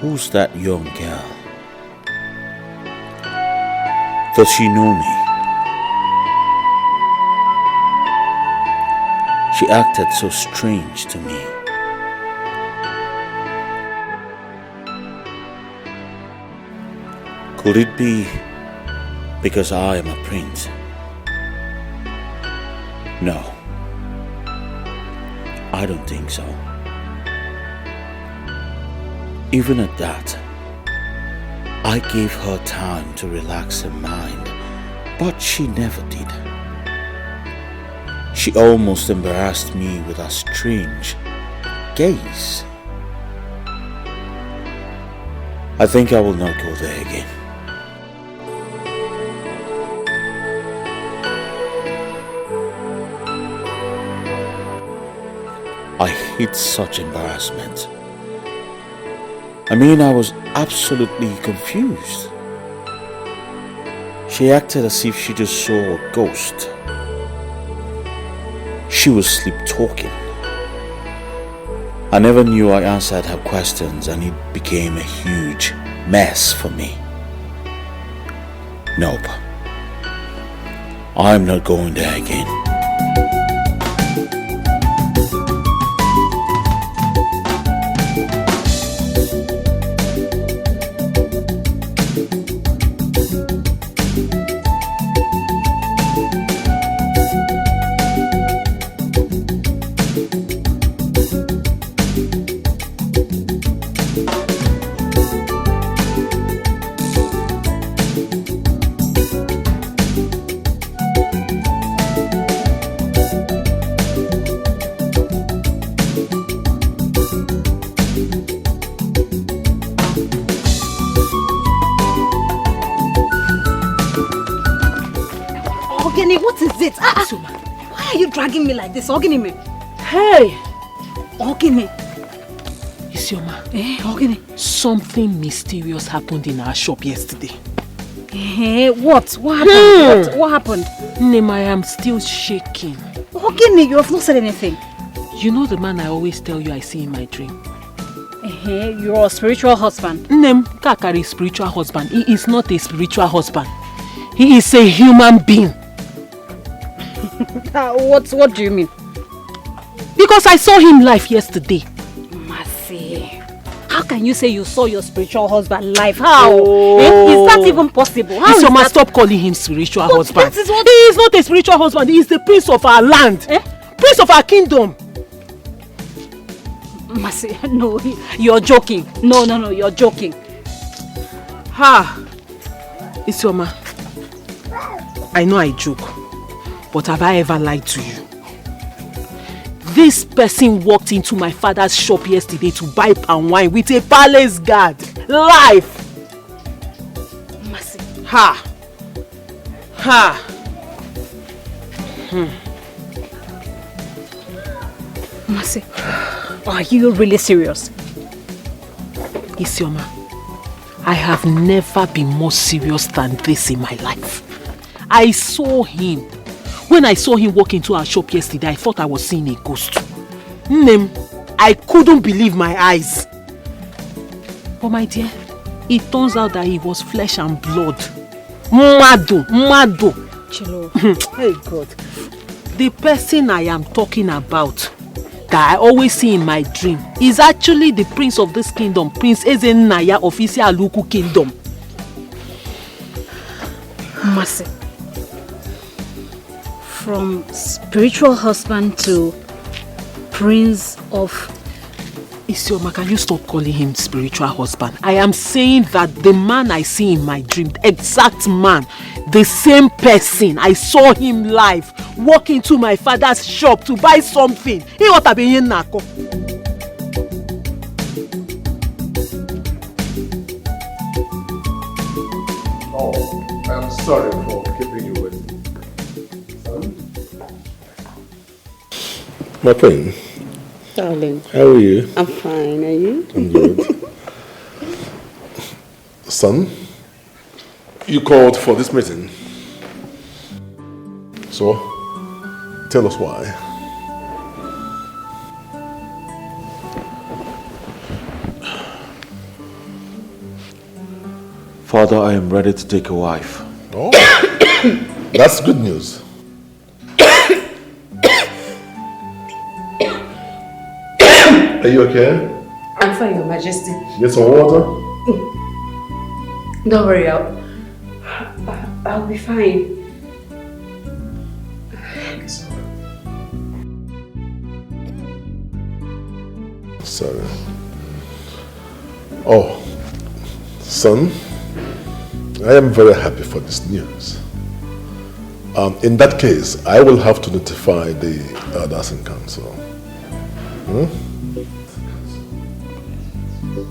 Who's that young girl? Does she know me? She acted so strange to me. Could it be because I am a prince? No, I don't think so. Even at that, I gave her time to relax her mind, but she never did. She almost embarrassed me with her strange gaze. I think I will not go there again. I hate such embarrassment. I mean, I was absolutely confused. She acted as if she just saw a ghost. She was sleep-talking. I never knew I answered her questions and it became a huge mess for me. Nope. I'm not going there again. What is it? Why are you dragging me like this? Ogini? Hey! Ogini? Isioma. Ogini? Something mysterious happened in our shop yesterday. What? What happened? What happened? Nema, I am still shaking. Ogini, you have not said anything. You know the man I always tell you I see in my dream? Your spiritual husband. Nem, Kakari spiritual husband. He is not a spiritual husband. He is a human being. What do you mean? Because I saw him live yesterday. Mercy. How can you say you saw your spiritual husband live? How? Is that even possible? How Isioma, stop calling him spiritual husband. That is what... He is not a spiritual husband. He is the prince of our land. Prince of our kingdom. Mercy, no, you're joking. No, you're joking. Isioma, I know I joke, but have I ever lied to you? This person walked into my father's shop yesterday to buy palm wine with a palace guard. Live! Mercy. Mercy, are you really serious? Isioma, I have never been more serious than this in my life. I saw him. When I saw him walk into our shop yesterday, I thought I was seeing a ghost. I couldn't believe my eyes. But my dear, it turns out that he was flesh and blood. Mado. Chilo. Hey God. The person I am talking about, that I always see in my dream, is actually the prince of this kingdom, Prince Ezenaya of Isialuku Kingdom. Mercy. From spiritual husband to prince of... Isioma, can you stop calling him spiritual husband? I am saying that the man I see in my dream, the exact man, the same person, I saw him live, walk into my father's shop to buy something. Oh, I'm sorry for keeping you waiting. My friend. Darling. How are you? I'm fine, are you? I'm good. Son, you called for this meeting. So, tell us why. Father, I am ready to take a wife. Oh, that's good news. Are you okay? I'm fine, Your Majesty. Get some water? Don't worry, I'll be fine. Sorry. Oh, son, I am very happy for this news. In that case, I will have to notify the elders in council.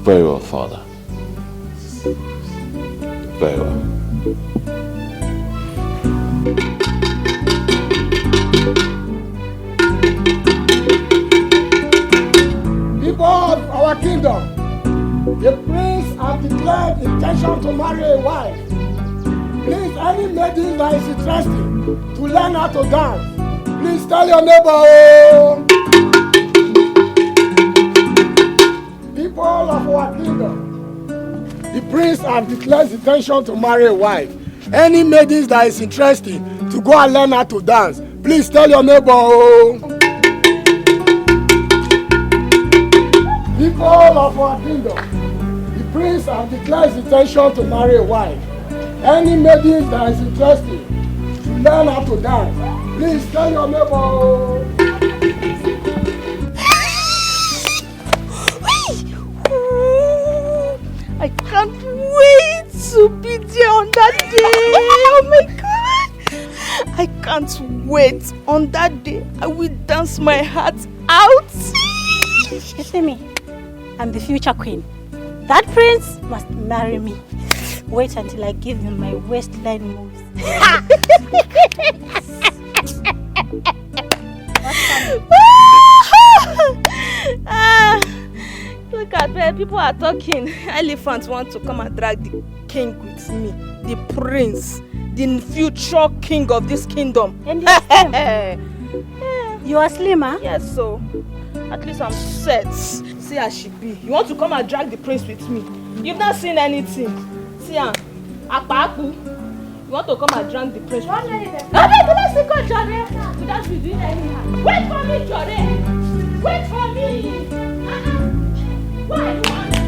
Very well, Father. Very well. People of our kingdom, the prince has declared intention to marry a wife. Please, any lady that is interested to learn how to dance, please tell your neighbor. Oh. People of our kingdom, the prince has declared intention to marry a wife. Any ladies that is interested to go and learn how to dance, please tell your neighbor. Oh. People of our kingdom, the prince has declared his intention to marry a wife. Any ladies that is interested to learn how to dance, please tell your neighbor. I can't wait to be there on that day. Oh my God. I can't wait. On that day, I will dance my heart out. You see me? I'm the future queen. That prince must marry me. Wait until I give him my waistline moves. Look at where people are talking. Elephants want to come and drag the king with me. The prince. The future king of this kingdom. And you're slim. You are slim, huh? Yes, so at least I'm set. See how she be. You want to come and drag the prince with me? You've not seen anything. See her. Akpaku. You want to come and drag the prince with me? No, let's go, Jore. Without you doing anyhow. Wait for me, Jore. Wait for me. Why you want to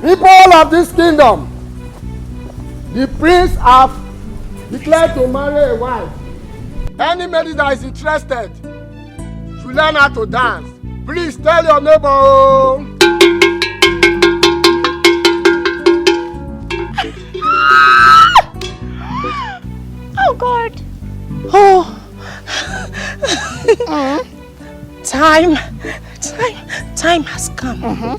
People of this kingdom, the prince have declared to marry a wife. Any lady that is interested to learn how to dance, please tell your neighbor. Oh God. Oh. Time has come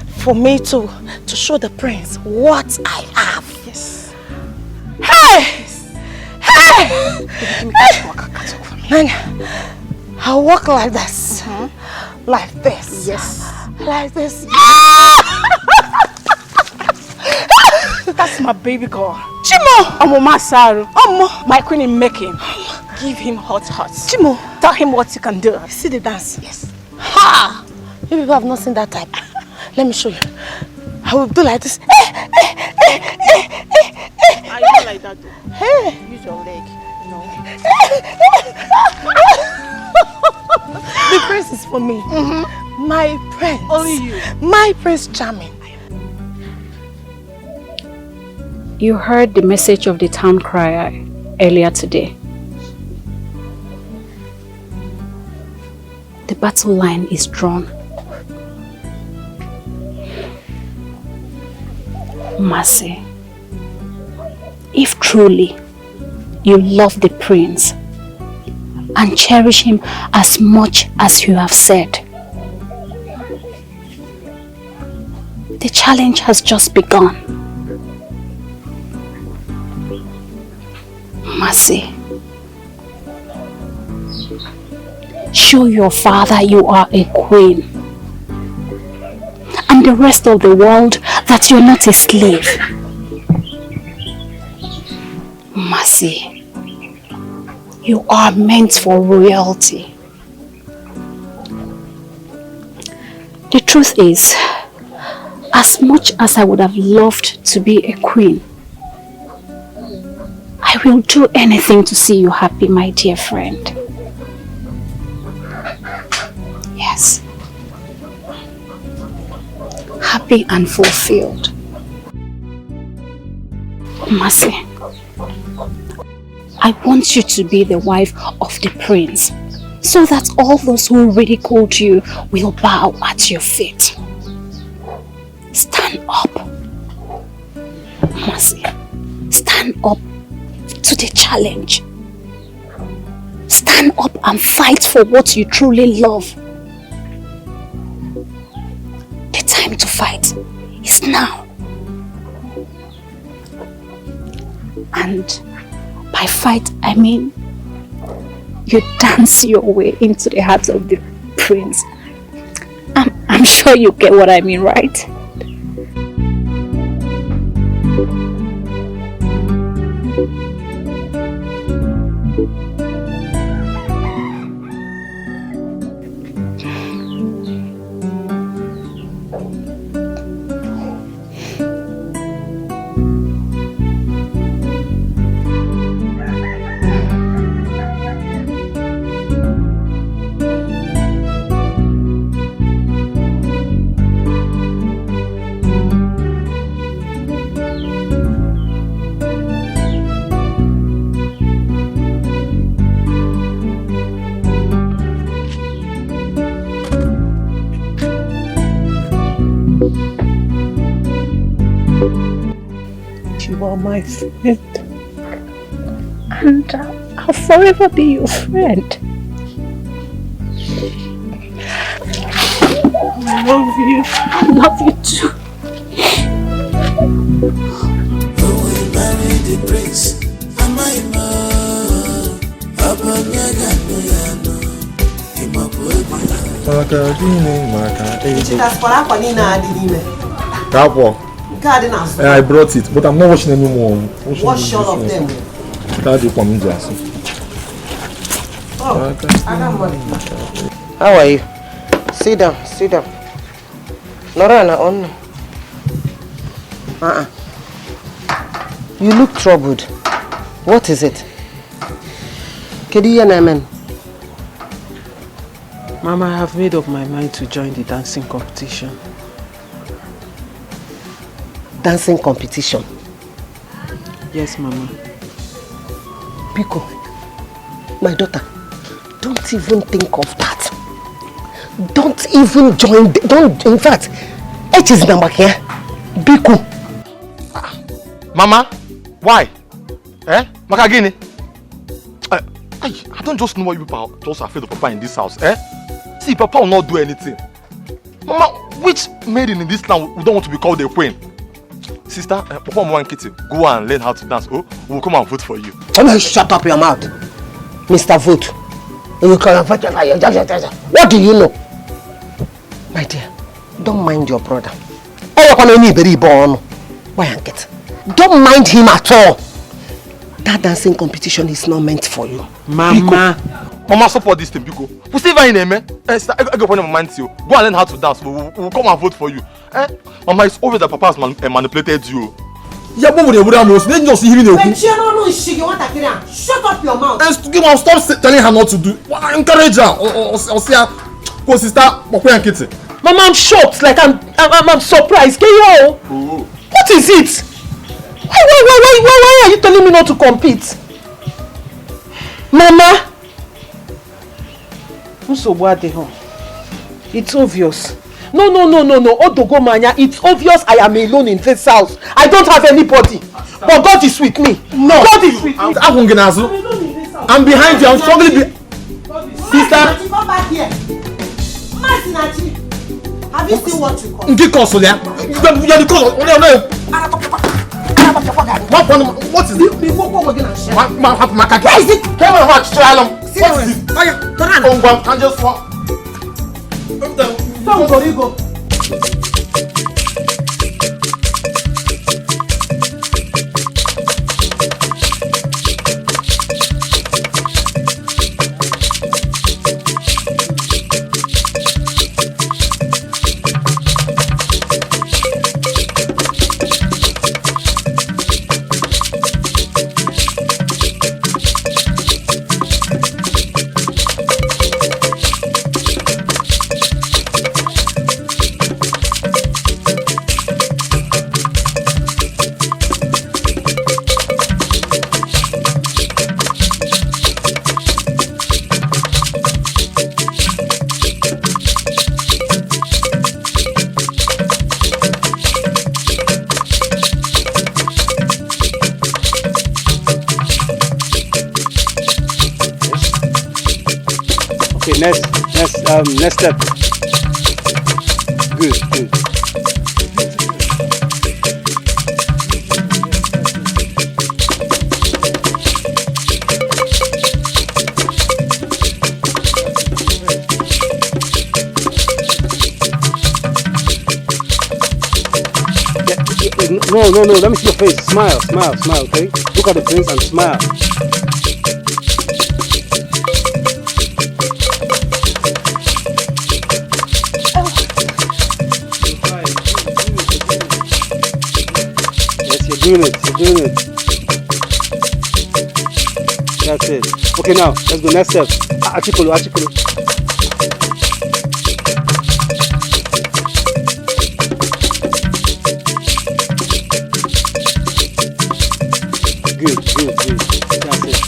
for me to show the prince what I have. Yes. Hey! Hey! I'll walk like this. Like this. Yes. Like this. That's my baby girl. Chimo! Omo Masaru. Omo! My queen in making. Give him hot. Chimo! Tell him what you can do. See the dance? Yes. Ha! You people have not seen that type. Let me show you. I will do like this. I do like that too. Hey! Use your leg. No. The prince is for me. My prince. Only you. My prince charming. You heard the message of the town crier earlier today. The battle line is drawn. Mercy, if truly you love the prince and cherish him as much as you have said, the challenge has just begun. Mercy, show your father you are a queen, and the rest of the world that you're not a slave. Mercy, you are meant for royalty. The truth is, as much as I would have loved to be a queen, I will do anything to see you happy, my dear friend. Yes. Happy and fulfilled. Mercy, I want you to be the wife of the prince, so that all those who ridiculed you will bow at your feet. Stand up. Mercy, stand up to the challenge. Stand up and fight for what you truly love. The time to fight is now. And by fight, I mean you dance your way into the heart of the prince. I'm sure you get what I mean, right? My friend, and I'll forever be your friend. I love you. I love you too. I brought it, but I'm not washing anymore. Wash all of them. How are you? Sit down, sit down. Norana on. You look troubled. What is it? Mama, I have made up my mind to join the dancing competition. Dancing competition? Yes, Mama. Biko, my daughter, don't even think of that. Don't even join. Don't, in fact, it is number here. Biko. Mama, why? Makagini? I don't just know why you people are just afraid of Papa in this house, See, Papa will not do anything. Mama, which maiden in this land we don't want to be called a queen? Sister, Papa Kitty, go and learn how to dance. Oh, we'll come and vote for you. Shut up your mouth, Mr. Vote. What do you know? My dear, don't mind your brother. Don't mind him at all. That dancing competition is not meant for you. Mama. Mama, support this thing, Biko. We still in name, go and learn how to dance. We'll come and vote for you. Mama, it's obvious that Papa has manipulated you. Shut up your mouth. Stop telling her not to do. Encourage her. Or sister, Mama, I'm shocked. Like I'm surprised. What is it? Why are you telling me not to compete? Mama. It's obvious. No. Odogo Manya, it's obvious I am alone in this house. I don't have anybody. But God is with me. No. God is with me. I'm behind you. I'm struggling. Sister. Come back here. Have you seen what you call? What is it? Okay, next step. Good. No, let me see your face. Smile, okay? Look at the prince and smile. Yes, you're doing it. That's it. Okay, now, let's go next step. Achikolo. Good. That's it.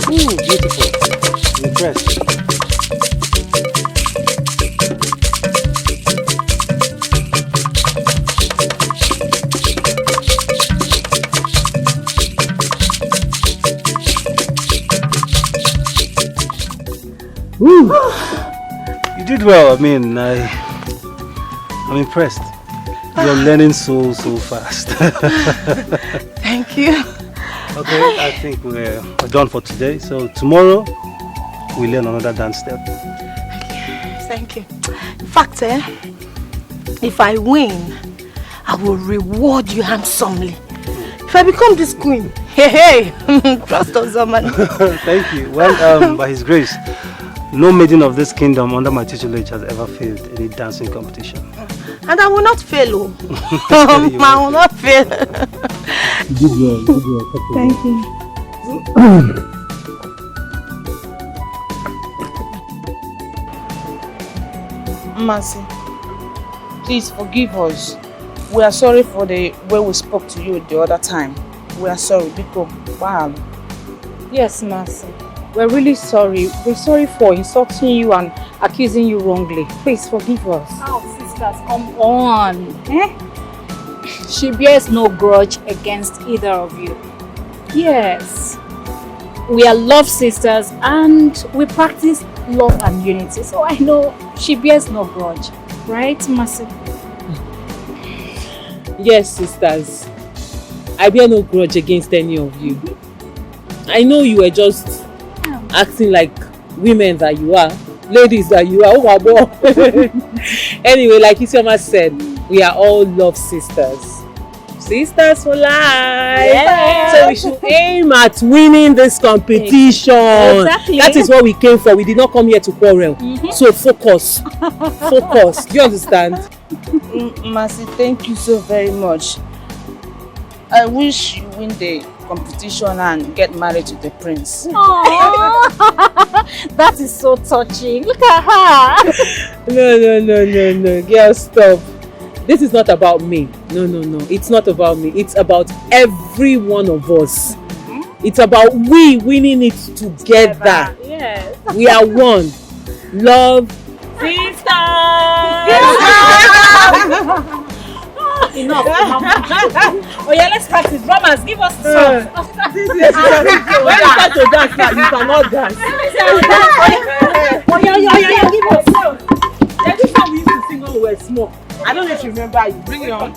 Ooh, beautiful. I'm impressed. Ooh. You did well. I mean, I'm impressed. You're learning so fast. Thank you. Okay, I think we're done for today. So tomorrow we learn another dance step. Thank you. In fact, if I win, I will reward you handsomely. If I become this queen, hey, trust us, man. Thank you. Well, by His grace, no maiden of this kingdom under my tutelage has ever failed any dancing competition. And I will not fail. I will not fail. Good well. Thank you. Mercy, please forgive us. We are sorry for the way we spoke to you the other time. We are sorry, because wow. Yes, Mercy. We're really sorry. We're sorry for insulting you and accusing you wrongly. Please forgive us. Oh, sisters, come on. She bears no grudge against either of you. Yes. We are love sisters and we practice love and unity. So I know she bears no grudge. Right, Mercy? Yes, sisters. I bear no grudge against any of you. I know you were just acting like women that you are, ladies that you are. Oh my boy. Anyway, like Isioma said, we are all love sisters. Sisters for life. Yeah. So we should aim at winning this competition. Exactly. That is what we came for. We did not come here to quarrel. So focus. Do you understand? Mercy, thank you so very much. I wish you win the competition and get married to the prince. That is so touching. Look at her. No. Girl, stop. This is not about me. No. It's not about me. It's about every one of us. It's about we winning it together. Yes. We are one. Love. Enough. Oh yeah, let's practice. Drummers, give us the song. When you start to dance now, you cannot dance. Oh yeah, give us song. Every time we used to sing when we were small. I don't know if you remember. You bring it on.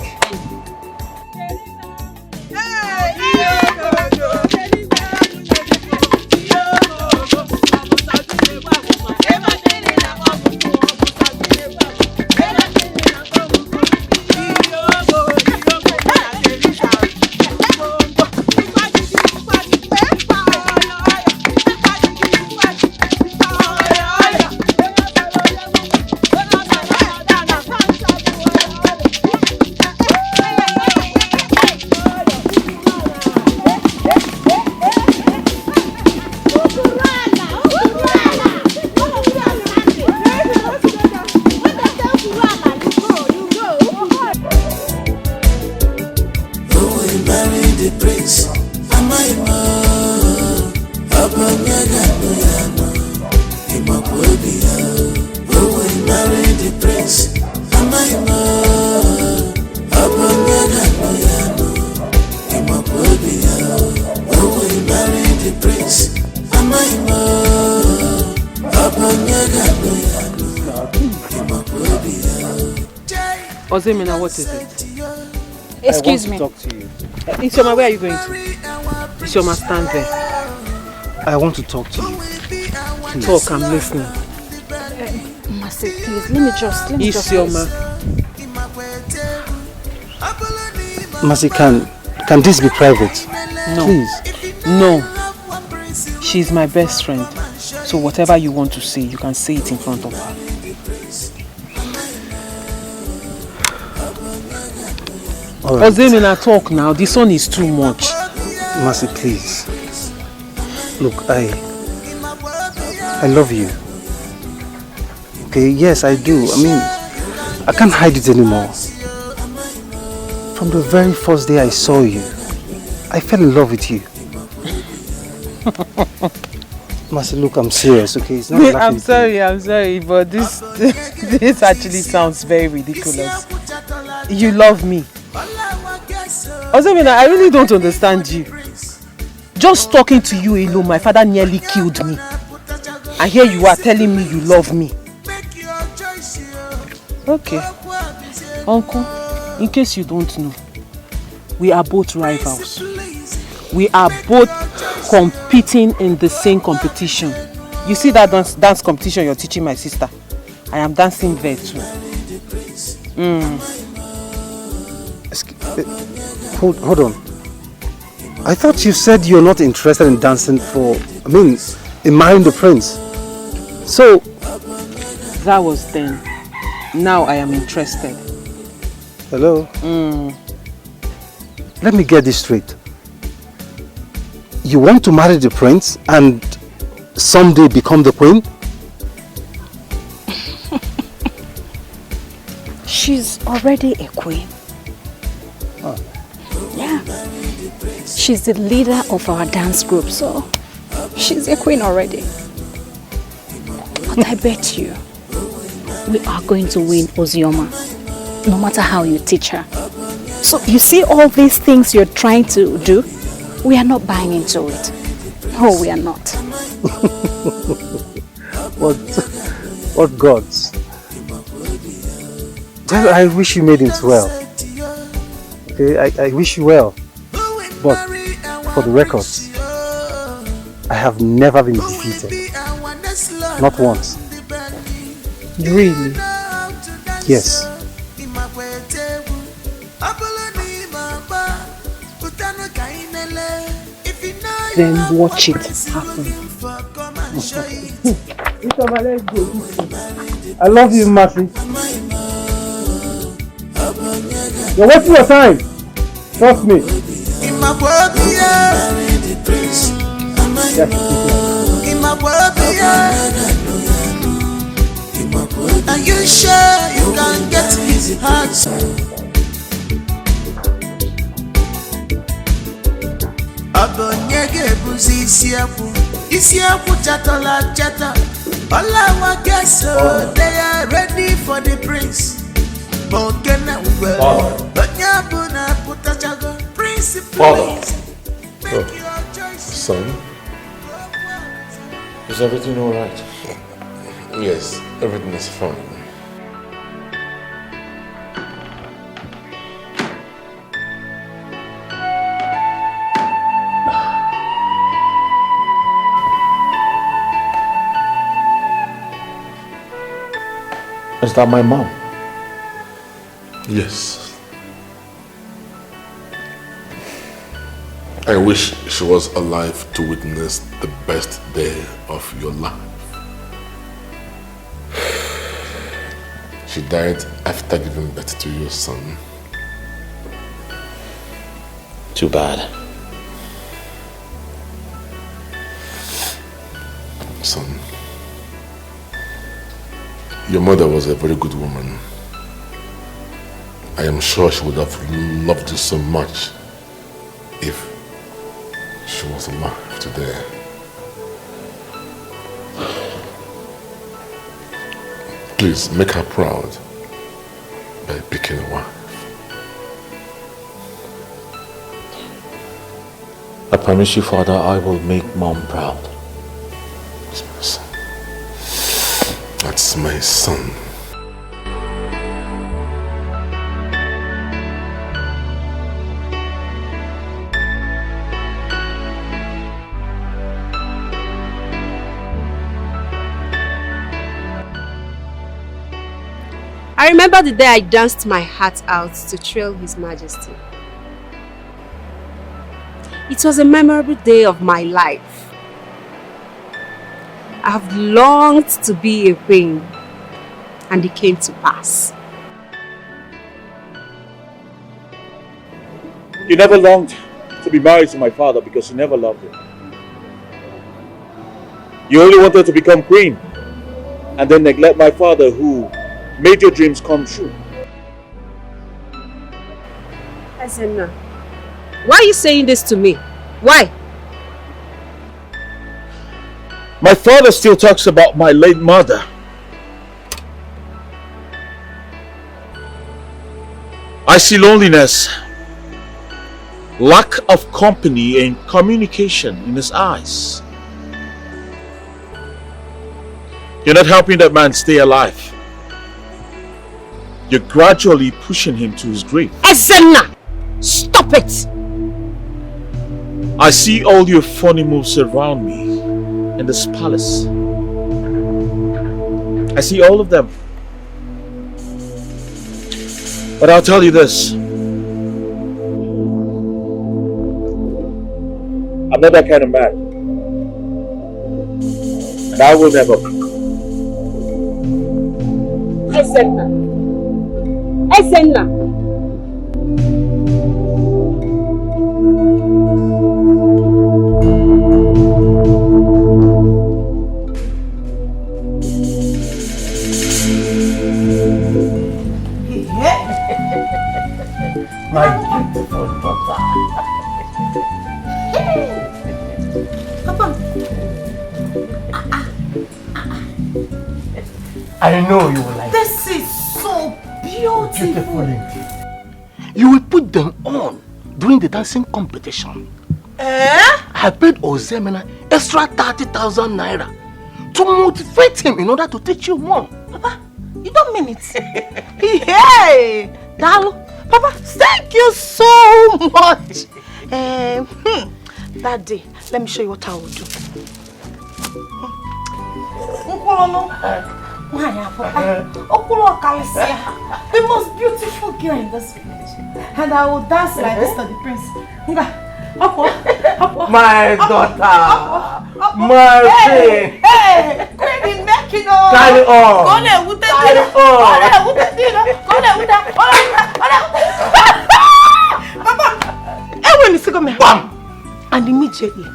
Prince, am I more? Ozemina, what is it? Excuse me. I want to talk to you. Isioma, where are you going to? Isioma, stand there. I want to talk to you. Please. Talk, I'm listening. Mercy, please, let me just Isioma. Mercy, can this be private? No. Please. No. She's my best friend. So whatever you want to say, you can say it in front of her. Right. Ozemina, talk now. This one is too much. Mercy, please. Look, I love you. Okay, yes, I do. I mean, I can't hide it anymore. From the very first day I saw you, I fell in love with you. Mercy, look, I'm serious, okay? It's not I'm sorry, but this actually sounds very ridiculous. You love me. Ozemina, I really don't understand you. Just talking to you alone, my father nearly killed me. And here you are telling me you love me. Okay. Uncle, in case you don't know, we are both rivals. We are both competing in the same competition. You see that dance competition you're teaching my sister? I am dancing there too. Hold on. I thought you said you're not interested in dancing in marrying the prince. So... That was then. Now I am interested. Hello? Let me get this straight. You want to marry the prince and someday become the queen? She's already a queen. Oh. Yeah. She's the leader of our dance group, so she's a queen already. But I bet you, we are going to win Ozioma, no matter how you teach her. So you see all these things you're trying to do? We are not buying into it. No, we are not. What gods? Well, I wish you made it well. Okay, I wish you well. But for the records, I have never been defeated. Not once. Really? Yes. Then watch it happen. I love you, Mercy. You're wasting your time. Trust me. Are you sure you can get his heart? Abonyege buzi isiapu chatola chata. All our guests, they are ready for the prince. Bokena well, Banyabuna putachago, prince, please. Make your choice. Son? Is everything all right? Yes, everything is fine. Is that my mom? Yes. I wish she was alive to witness the best day of your life. She died after giving birth to your son. Too bad. Son, your mother was a very good woman. I am sure she would have loved you so much if she was alive today. Please make her proud by picking a wife. I promise you, Father, I will make Mom proud. That's my son. I remember the day I danced my heart out to thrill His Majesty. It was a memorable day of my life. I have longed to be a queen, and it came to pass. You never longed to be married to my father because you never loved him. You only wanted to become queen and then neglect my father who made your dreams come true. Ezenna, why are you saying this to me? Why? My father still talks about my late mother. I see loneliness, lack of company and communication in his eyes. You're not helping that man stay alive. You're gradually pushing him to his grave. Ezenna! Stop it! I see all your funny moves around me in this palace. I see all of them. But I'll tell you this. I'm not that kind of man. And I will never be. Ezenna! Ezenna! My beautiful daughter. Papa. I know you will like This is so beautiful. You will put them on during the dancing competition. I paid Ozemena extra 30,000 naira to motivate him in order to teach you more. Papa, you don't mean it. Hey, Dalu. Papa, thank you so much. That day, let me show you what I will do. The most beautiful girl in this village. And I will dance like this to the prince. My daughter. My queen. Hey, queen in making on. Carry on. Carry on. And immediately,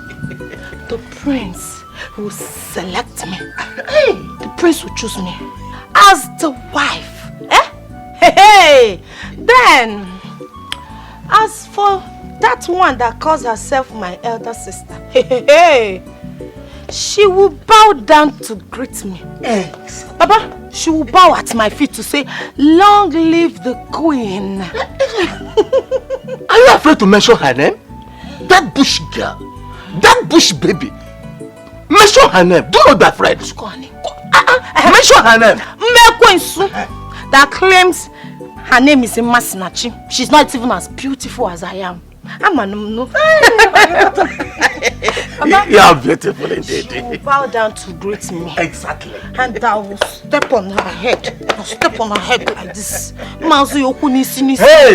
the prince will select me. The prince will choose me as the wife. Hey. Then, as for that one that calls herself my elder sister, she will bow down to greet me. Papa, she will bow at my feet to say, "Long live the queen." Are you afraid to mention her name? That bush girl, that bush baby. Mention her name. Do not be afraid. Mention her name. That claims her name is Masinachi. She's not even as beautiful as I am. I'm a no. You are beautiful indeed. She will bow down to greet me. Exactly. And I will step on her head. I'll step on her head like this. Hey,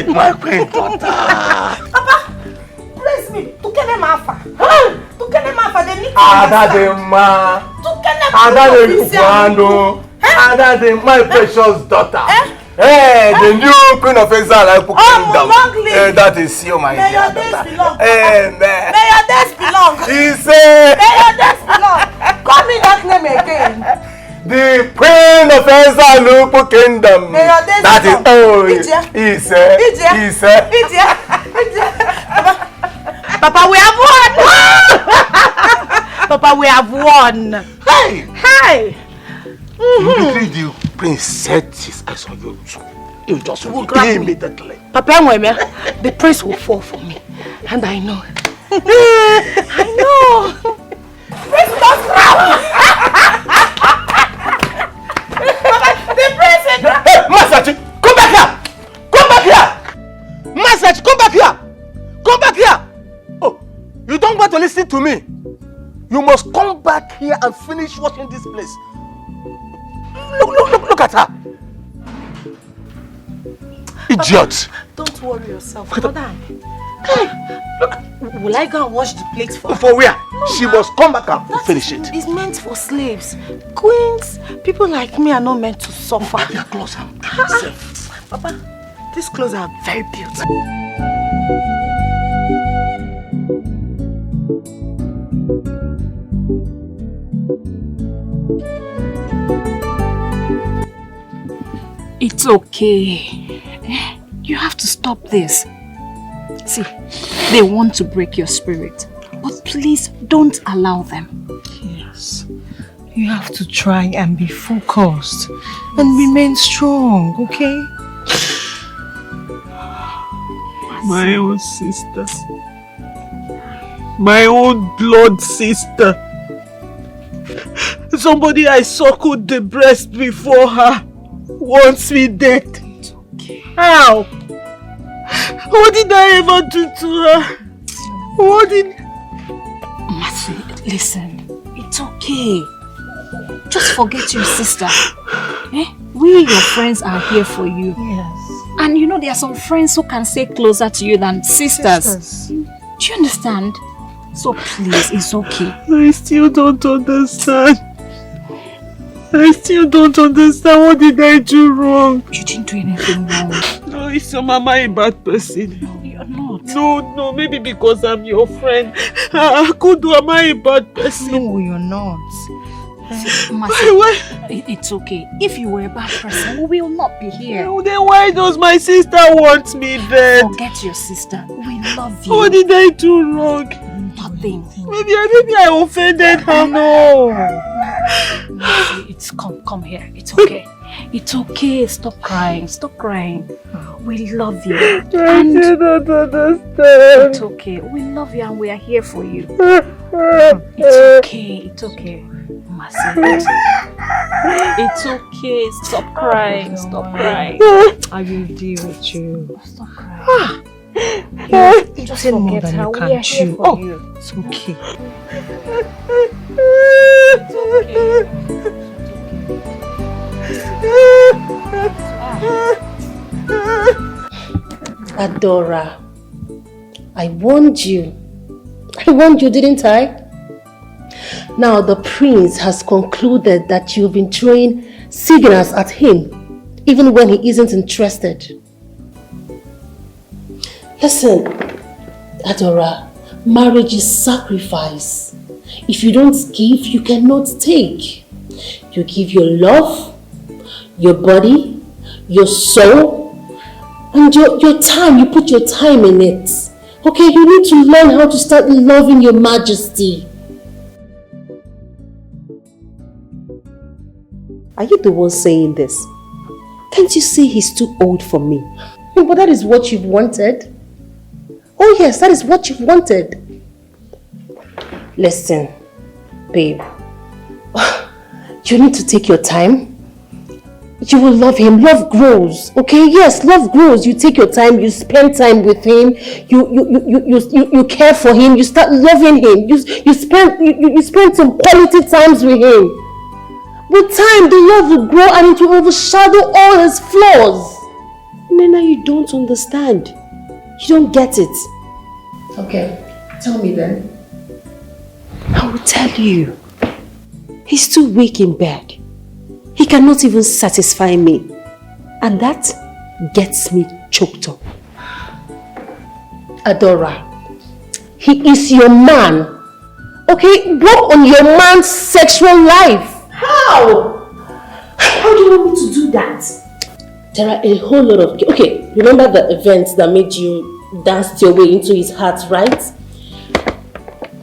my queen daughter. Papa, praise me. Tukene mafa. Tukene mafa. They need to my precious daughter. Hey, the new queen of Exile, that is you, my dear daughter. Amen. May your days belong. He said, may your days belong. Call me that name again. The queen of Exile, Lupu Kingdom. May your days that belong. is, he said. Papa, we have won. Papa, we have won. Hey. The prince set his eyes on you. You just will grab him immediately. Papa, the prince will fall for me. And I know. I know. Prince must grab. The prince is grab. Hey, Masachi, come back here. Come back here. Masachi, come back here. Come back here. Oh, you don't want to listen to me. You must come back here and finish washing this place. Look at her. Idiot! Don't worry yourself, brother. Look, will I go and wash the plates for her? For where? No, she must come back and finish it. It's meant for slaves. Queens, people like me are not meant to suffer. Your clothes are Papa, these clothes are very beautiful. It's okay. You have to stop this. See, they want to break your spirit, but please don't allow them. Yes. You have to try and be focused and remain strong, okay? My own sister. My own blood sister. Somebody I suckled the breast before her wants me dead. How? What did I ever do to her? What did... Mercy, listen. It's okay. Just forget your sister. We, your friends, are here for you. Yes. And you know there are some friends who can stay closer to you than sisters. Do you understand? So please, it's okay. I still don't understand. I still don't understand. What did I do wrong? You didn't do anything wrong. No, is your mama a bad person? No, you're not. No, maybe because I'm your friend. Kudu, am I a bad person? No, you're not. It's okay. If you were a bad person, we will not be here. No, then why does my sister want me dead? Forget your sister. We love you. What did I do wrong? Nothing. Maybe I offended her. No. It's come here. It's okay. It's okay. Stop crying. Stop crying. We love you. I cannot understand. It's okay. We love you and we are here for you. It's okay. It's okay. It's okay. Stop crying. Stop crying. I will deal with you. Stop crying. Just forget her. We are here for you. It's okay. It's okay. Adora, I warned you. I warned you, didn't I? Now the prince has concluded that you've been throwing signals at him, even when he isn't interested. Listen, Adora, marriage is sacrifice. If you don't give, you cannot take. You give your love, your body, your soul, and your time. You put your time in it. Okay, you need to learn how to start loving your majesty. Are you the one saying this? Can't you see he's too old for me? But that is what you've wanted. Oh yes, that is what you've wanted. Listen, babe. You need to take your time. You will love him. Love grows. Okay? Yes, love grows. You take your time. You spend time with him. You care for him. You start loving him. You spend some quality times with him. With time, the love will grow and it will overshadow all his flaws. Nena, you don't understand. You don't get it. Okay, tell me then. I will tell you. He's too weak in bed. He cannot even satisfy me. And that gets me choked up. Adora, he is your man. Okay, work on your man's sexual life. How? How do you want me to do that? There are a whole lot of... Okay, remember the events that made you dance your way into his heart, right?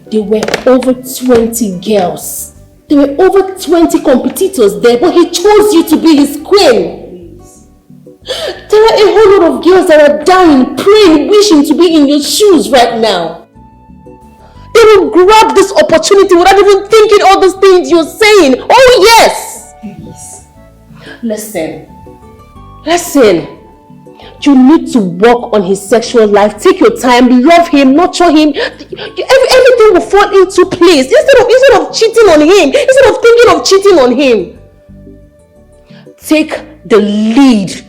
There were over 20 girls. There were over 20 competitors there, but he chose you to be his queen. There are a whole lot of girls that are dying, praying, wishing to be in your shoes right now. They will grab this opportunity without even thinking all these things you're saying. Oh yes! Listen. You need to work on his sexual life. Take your time, love him, nurture him. Everything will fall into place. Instead of cheating on him, instead of thinking of cheating on him. Take the lead.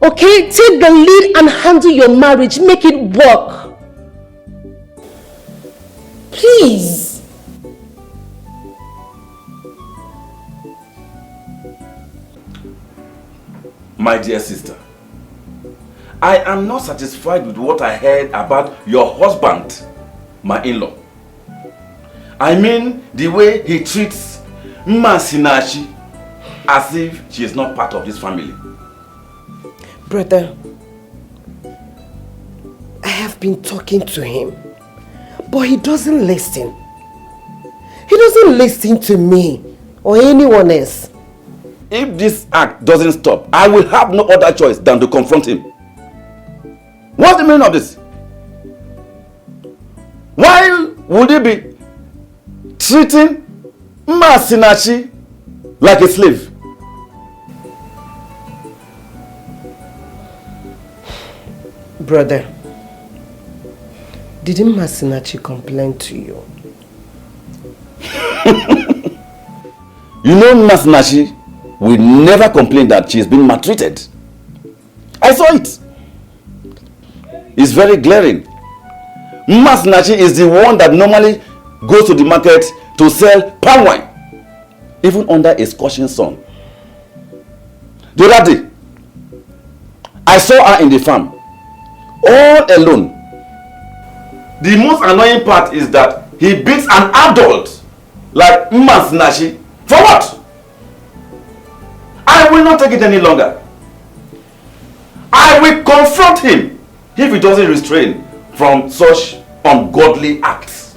Okay? Take the lead and handle your marriage. Make it work. Please. My dear sister, I am not satisfied with what I heard about your husband, my in-law. I mean the way he treats Sinachi as if she is not part of this family. Brother, I have been talking to him, but he doesn't listen. He doesn't listen to me or anyone else. If this act doesn't stop, I will have no other choice than to confront him. What's the meaning of this? Why would he be treating Sinachi like a slave? Brother, didn't Sinachi complain to you? You know Sinachi will never complain that she is being maltreated. I saw it. It's very glaring. Sinachi is the one that normally goes to the market to sell palm wine, even under a scorching sun. The other day, I saw her in the farm, all alone. The most annoying part is that he beats an adult like Sinachi. For what? I will not take it any longer. I will confront him if he doesn't restrain from such ungodly acts.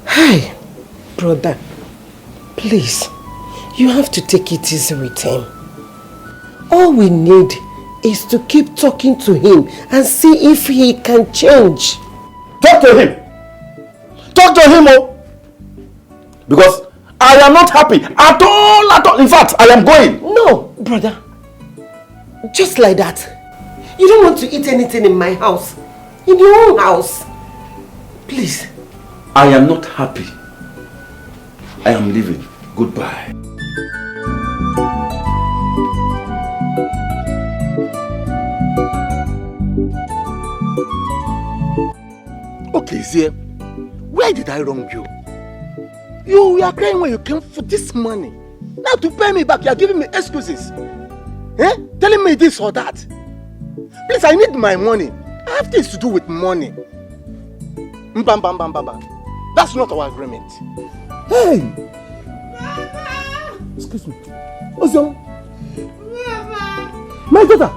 Hey, brother, please, you have to take it easy with him. All we need is to keep talking to him and see if he can change. Talk to him. Talk to him, oh. Because I am not happy at all, at all. In fact, I am going. No, brother. Just like that. You don't want to eat anything in my house. In your own house. Please. I am not happy. I am leaving. Goodbye. Okay, Zia. Where did I wrong you? You were crying when you came for this money. Now to pay me back, you are giving me excuses. Eh? Telling me this or that. Please, I need my money. I have things to do with money. Bam, bam, bam, bam, bam. That's not our agreement. Hey! Excuse me. What's wrong? My daughter!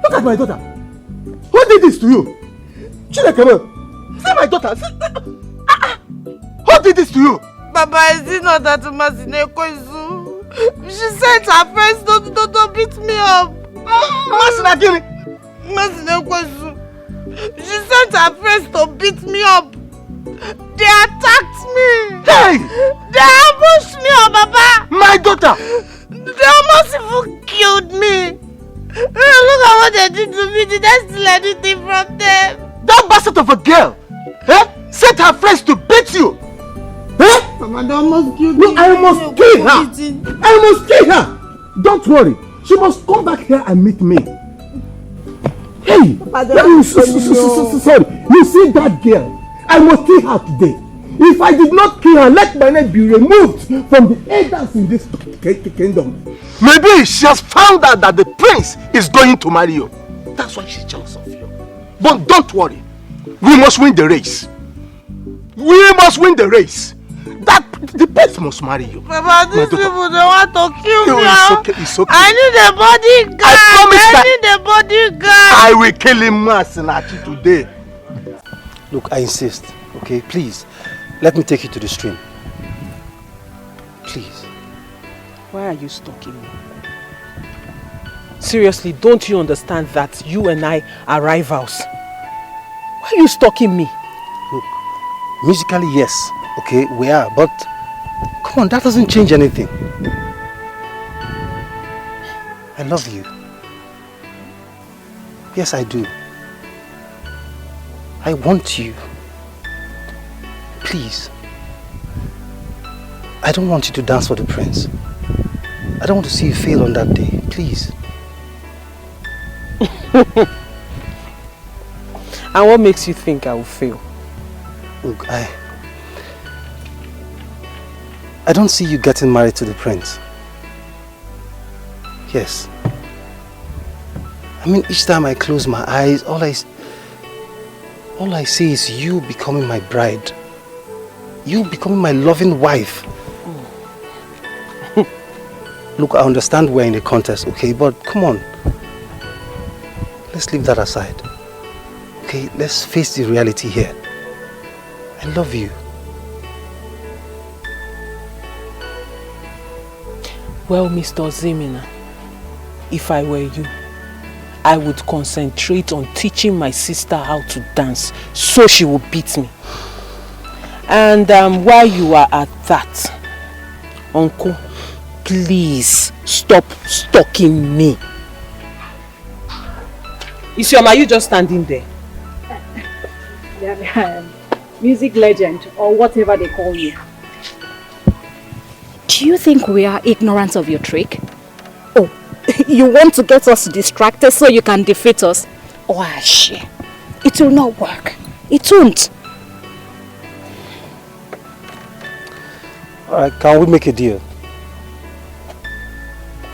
Look at my daughter! Who did this to you? Chineke, see my daughter! Who did this to you? Baba, is it not that Masineko? She sent her friends to beat me up. Masinagini? Masineko. She sent her friends to beat me up. They attacked me. Hey! They ambushed me, oh Baba. My daughter! They almost even killed me. Look at what they did to me. Did I steal anything from them? That bastard of a girl, sent her friends to beat you. Mama, they almost killed me. No, I must kill her. I must kill her. Don't worry. She must come back here and meet me. Hey, sorry. You see that girl? I must kill her today. If I did not kill her, let my name be removed from the elders in this kingdom. Maybe she has found out that the prince is going to marry you. That's why she's jealous of you. But don't worry. We must win the race. We must win the race. That the prince must marry you. Baba, these people, they want to kill me. It's okay. I need a bodyguard. I need a bodyguard. I will kill him, Masinachi, today. Look, I insist. Okay, please. Let me take you to the stream. Please. Why are you stalking me? Seriously, don't you understand that you and I are rivals? Why are you stalking me? Look, musically, yes. Okay, we are, but come on, that doesn't change anything. I love you. Yes, I do. I want you. Please. I don't want you to dance for the prince. I don't want to see you fail on that day, please. And what makes you think I will fail? Look, I don't see you getting married to the prince. Yes. I mean, each time I close my eyes, all I see is you becoming my bride. You becoming my loving wife. Look, I understand we're in a contest, okay? But come on. Let's leave that aside. Okay, let's face the reality here. I love you. Well, Mr. Zemina, if I were you, I would concentrate on teaching my sister how to dance so she will beat me. And while you are at that, Uncle, please stop stalking me. Isioma, are you just standing there? Music legend or whatever they call you. Do you think we are ignorant of your trick? Oh, you want to get us distracted so you can defeat us? Oh, shit. It will not work. It won't. Alright, can we make a deal?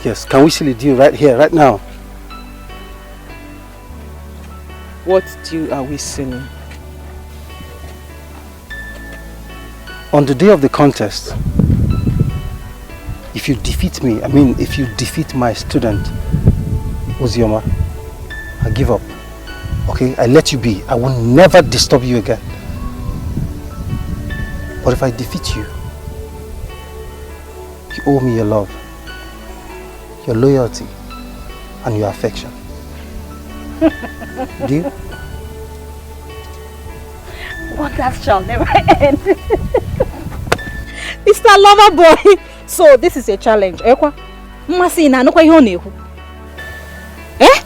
Yes, can we seal a deal right here, right now? What deal are we sealing? On the day of the contest, if you defeat me, if you defeat my student, Uzioma, I give up. Okay, I let you be. I will never disturb you again. But if I defeat you, you owe me your love, your loyalty, and your affection. Deal? But that shall never end. Mr. Loverboy, so this is a challenge. Ekwa? Masi na nukwa ihe nehu. Eh?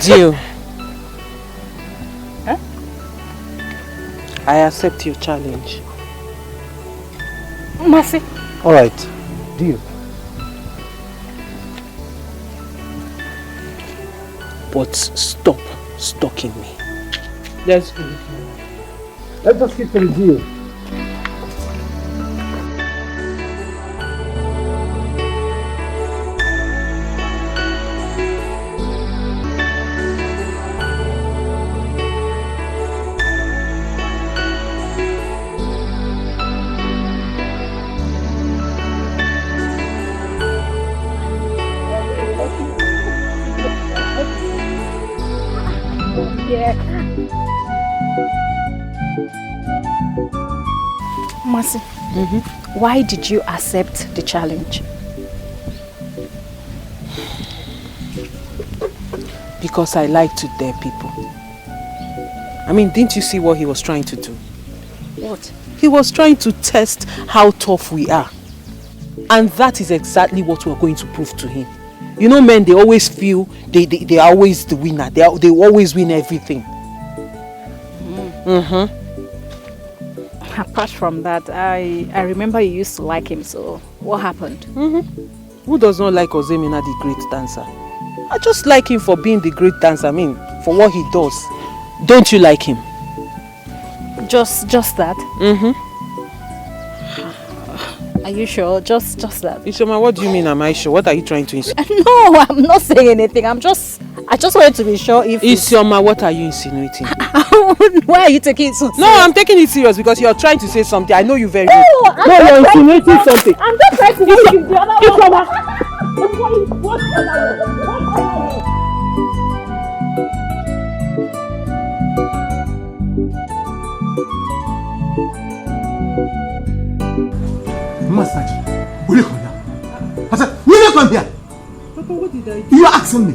Deal. Huh? I accept your challenge. Masi. Alright, deal. But stop stalking me. Let's go. Let's just keep the deal. Masi, why did you accept the challenge? Because I like to dare people. I mean, didn't you see what he was trying to do? What? He was trying to test how tough we are. And that is exactly what we're going to prove to him. You know, men, they always feel they are always the winner. They always win everything. Apart from that, I remember you used to like him, so what happened? Who does not like Ozemina, the great dancer? I just like him for being the great dancer, for what he does. Don't you like him? Just that? Are you sure? Just that? Ishoma, what do you mean, am I sure? What are you trying to insinuate? No, I'm not saying anything. I just wanted to be sure if... Ishoma, what are you insinuating? Why are you taking it so serious? No, I'm taking it serious because you're trying to say something. I know you very well. No, you're insinuating something. I'm just trying to make you the other Ishoma! Masaji, will you come here? I said, will you come here? Papa, what did I do? You are asking me.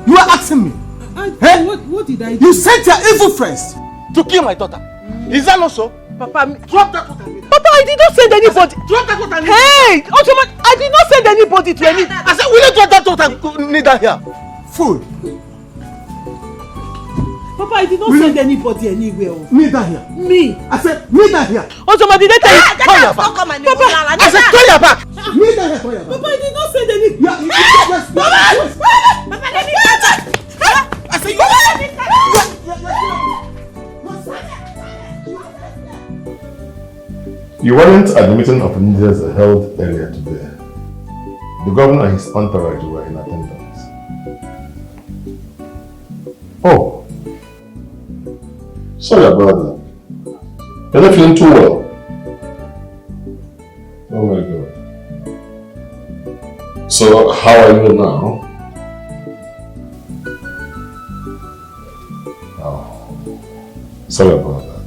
You are asking me. What did I do? You sent your evil friends to kill my daughter. Is that not so? Papa, drop that what I need. Papa, I did not send anybody. Drop that what I need. Hey, Ottoman, I did not send anybody to any. I said, will you drop that what I need here? Fool. Papa, Papa, I did not send anybody anywhere. Me that here. Me. I said, me that here. Oh, somebody did tell you. Turn your back. Papa, I said, turn your back. Me that here, turn your back. Papa, I did not send any. Yes, Papa, let me catch it. I said, you weren't at the meeting of leaders held earlier today. The governor and his entourage were in attendance. Oh, sorry about that. You're not feeling too well. Oh my God. So, how are you now? Oh, sorry about that.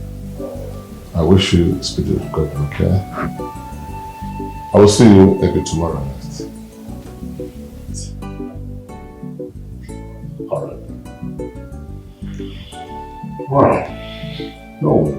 I wish you speedy recovery, okay? I will see you again tomorrow night. Alright. Wow. No way.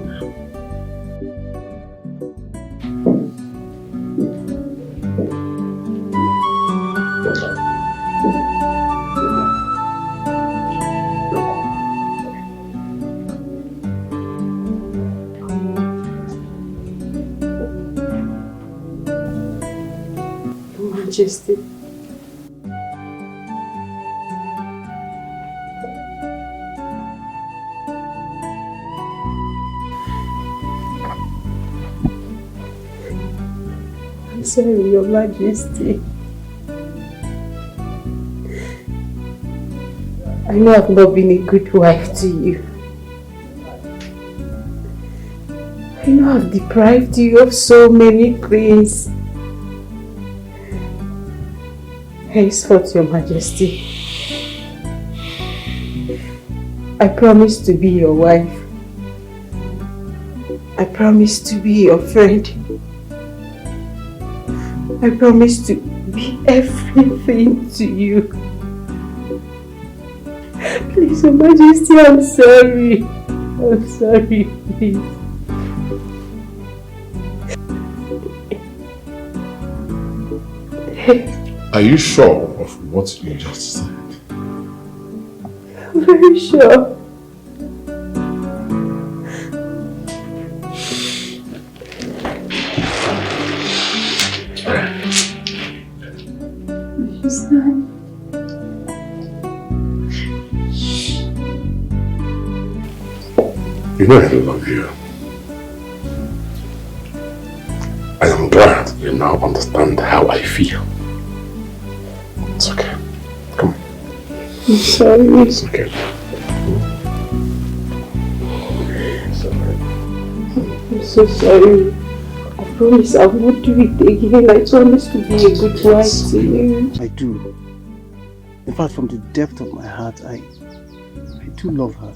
Majesty. I'm sorry, Your Majesty. I know I've not been a good wife to you. I know I've deprived you of so many things. Henceforth, Your Majesty, I promise to be your wife. I promise to be your friend. I promise to be everything to you. Please, Your Majesty, I'm sorry. I'm sorry, please. Are you sure of what you just said? I'm very sure. You know I love you. I am glad you now understand how I feel. It's okay. Come on. I'm sorry. It's okay. It's okay. I'm so sorry. I promise I won't do it again. I promise to be a good wife to you. I do. In fact, from the depth of my heart, I do love her.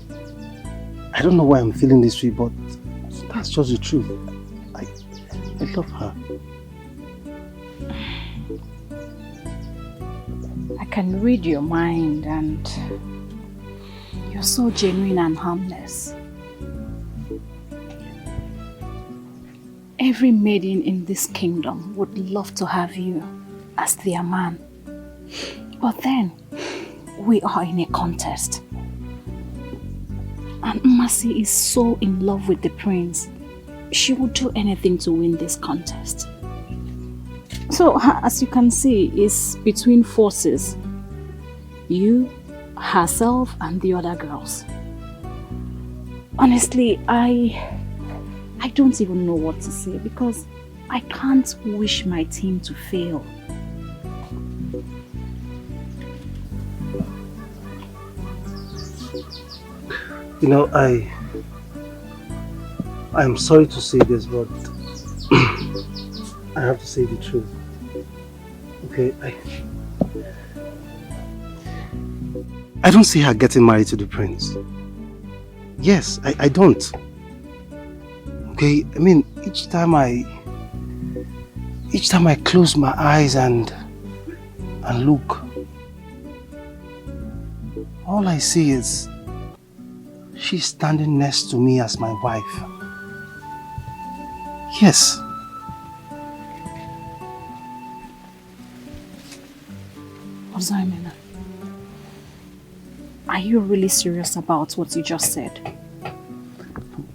I don't know why I'm feeling this way, but that's just the truth. I love her. I can read your mind, and you're so genuine and harmless. Every maiden in this kingdom would love to have you as their man. But then, we are in a contest. And Mercy is so in love with the prince. She would do anything to win this contest. So, as you can see, it's between forces. You, herself, and the other girls. Honestly, I don't even know what to say because I can't wish my team to fail. You know, I'm sorry to say this, but I have to say the truth. Okay, I don't see her getting married to the prince. Yes, I don't. Okay, I mean, each time I close my eyes and look, all I see is she's standing next to me as my wife. Yes. Are you really serious about what you just said?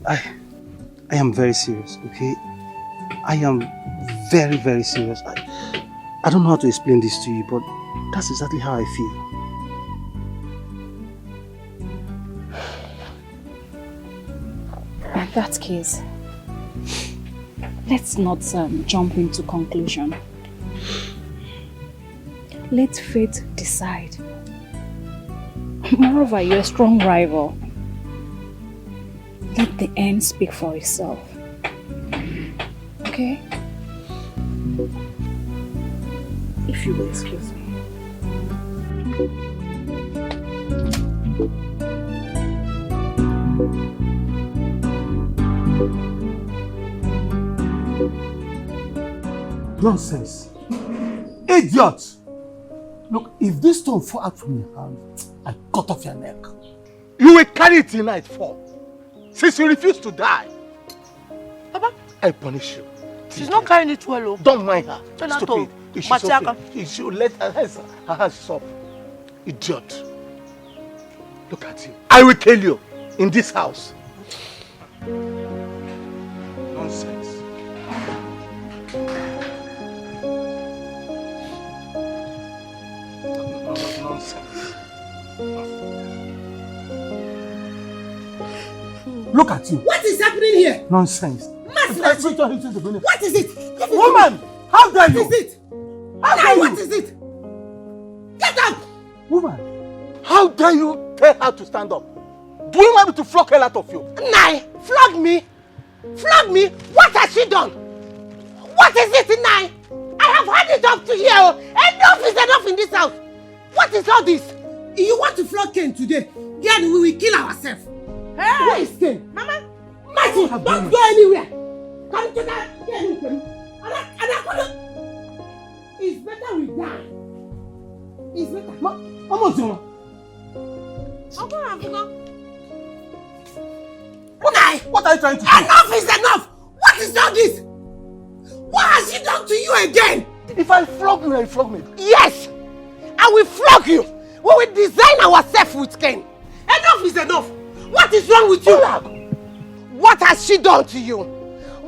I am very serious, okay? I am very, very serious. I don't know how to explain this to you, but that's exactly how I feel. In that case, let's not jump into conclusion. Let fate decide. Moreover, you're a strong rival. Let the end speak for itself. Okay? If you will excuse me. Nonsense. Idiot! Look, if this stone fall out from your hand, I cut off your neck. You will carry it till nightfall. Since you refuse to die. Papa, I punish you. she's not carrying it well. Don't mind her. Don't Stupid. She's okay. You should let her hands stop. Idiot. Look at you. I will kill you in this house. Nonsense. Nonsense. Look at you. What is happening here? Nonsense. What is it? Woman, how dare you? What is it? How dare you? What is it? Get up! Woman, how dare you tell her to stand up? Do you want me to flog hell out of you? Nai, flog me? Flog me? What has she done? What is it, Nai? I have had it up to here. Enough is enough in this house. What is all this? You want to flog Ken today? Then we will kill ourselves. Hey! Where is Ken? Mama! Marty, don't go anywhere. Come to that. It's better we die. It's better. What are you trying to do? Enough is enough! What is all this? What has she done to you again? If I flog you, I flog me. Yes! I will flog you! We will design ourselves with Ken. Enough is enough! What is wrong with you? What has she done to you?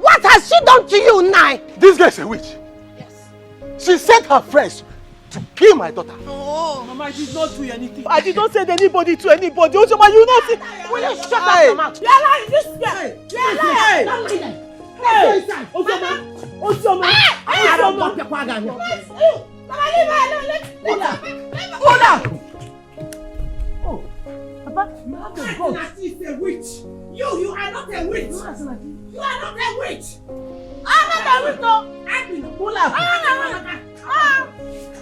What has she done to you, Nai? This girl is a witch. Yes. She sent her friends to kill my daughter. Oh, Mama, I did not do anything. I did not send anybody to anybody. Ojoma, you not see. Will you shut up your mouth? You're lying, this guy. You're lying. Hey, Ojoma. Ojoma. I don't want your father here. Mama, leave her alone. Let's Oh, Papa, you have a ghost. Is a witch. You are not a witch. You are not a witch. I'm not a witch, no. I've been pulled up.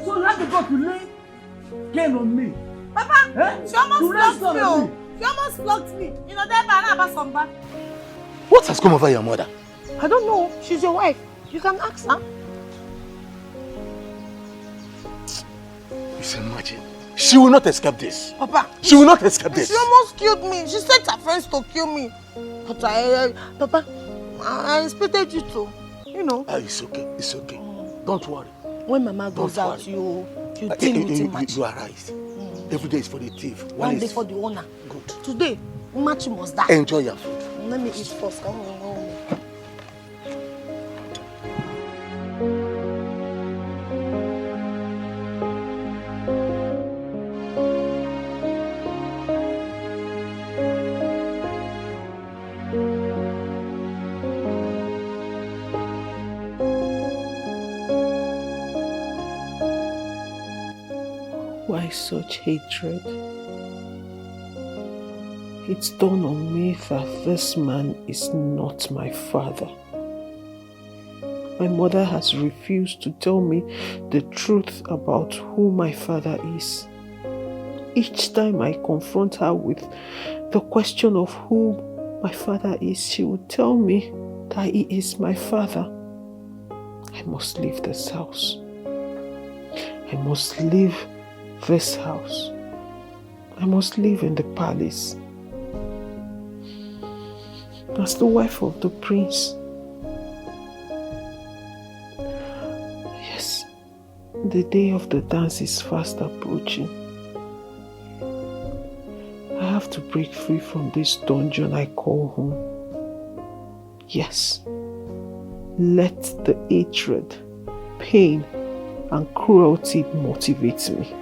So you have to go to lay Ken on me. Papa, she almost blocked me. She almost blocked me. You know that about somebody. What has come over your mother? I don't know. She's your wife. You can ask her. You say imagine. She will not escape this. Papa. She will not escape this. She almost killed me. She sent her friends to kill me. But Papa, I expected you to, you know. It's okay. It's okay. Don't worry. When Mama goes out, you deal with him. You are right. Every day is for the thief. One day for the owner. Good. Today, Machi must die. Enjoy your food. Let me eat first. Come on. Why such hatred? It's dawned on me that this man is not my father. My mother has refused to tell me the truth about who my father is. Each time I confront her with the question of who my father is, she will tell me that he is my father. I must leave this house. I must leave this house. I must live in the palace as the wife of the prince. Yes, the day of the dance is fast approaching. have to break free from this dungeon I call home. Yes. Let the hatred, pain, and cruelty motivate me.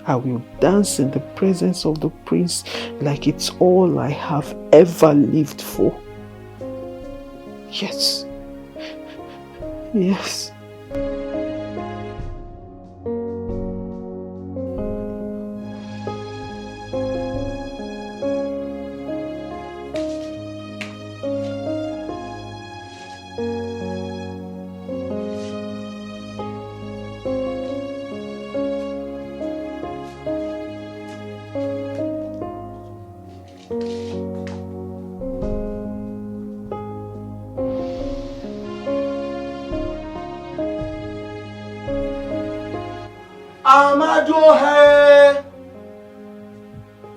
I will dance in the presence of the prince like it's all I have ever lived for. Yes. Yes.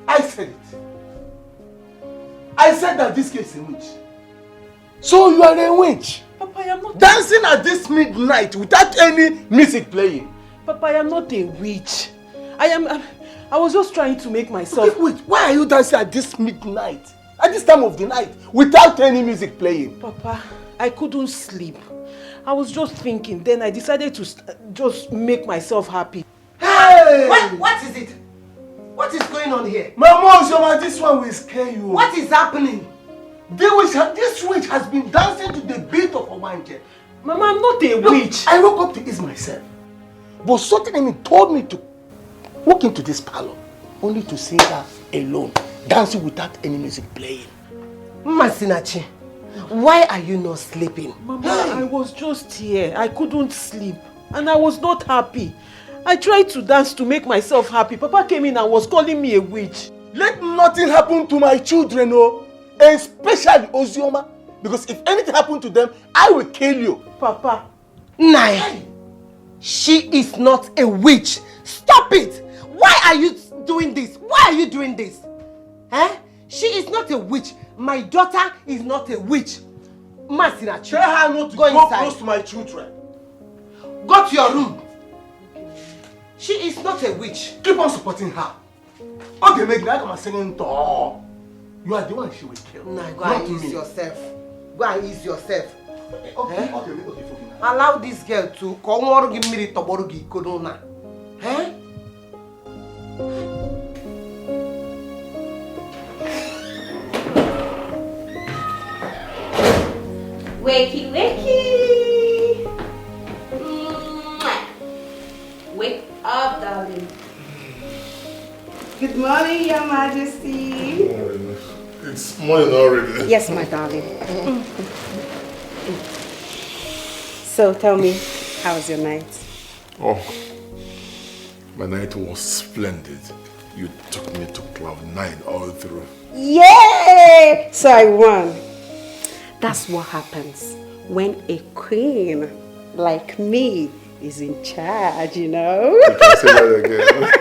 I said it. I said that this case is a witch. So you are a witch? Papa, I am not dancing at this midnight without any music playing. Papa, I am not a witch. I was just trying to make myself... Okay, wait, why are you dancing at this midnight? At this time of the night, without any music playing? Papa, I couldn't sleep. I was just thinking, then I decided to just make myself happy. Hey! What is it? What is going on here? Mama, this one will scare you. What is happening? This witch has been dancing to the beat of a wanje. Mama, I'm not a witch. I woke up to ease myself. But something told me to walk into this parlor, only to see her alone, dancing without any music playing. Masinachi, why are you not sleeping? Mama, I was just here. I couldn't sleep. And I was not happy. I tried to dance to make myself happy. Papa came in and was calling me a witch. Let nothing happen to my children, especially Ozioma. Because if anything happened to them, I will kill you. Papa. Naya, she is not a witch. Stop it! Why are you doing this? Why are you doing this? She is not a witch. My daughter is not a witch. Masinachi, tell her not to go close to my children. Go to your room. She is not a witch. Keep on supporting her. Okay, make like I'm saying to you are the one she will kill. Nah, go and ease yourself. Go and ease yourself. Okay. Allow this girl to come give me the toborugi kodona. Wakey, wakey. Wake up, darling. Good morning, Your Majesty. Good morning. It's morning already. Yes, my darling. So tell me, how was your night? Oh, my night was splendid. You took me to cloud 9 all through. Yay! So I won. That's what happens when a queen like me is in charge, you know? You can say that again.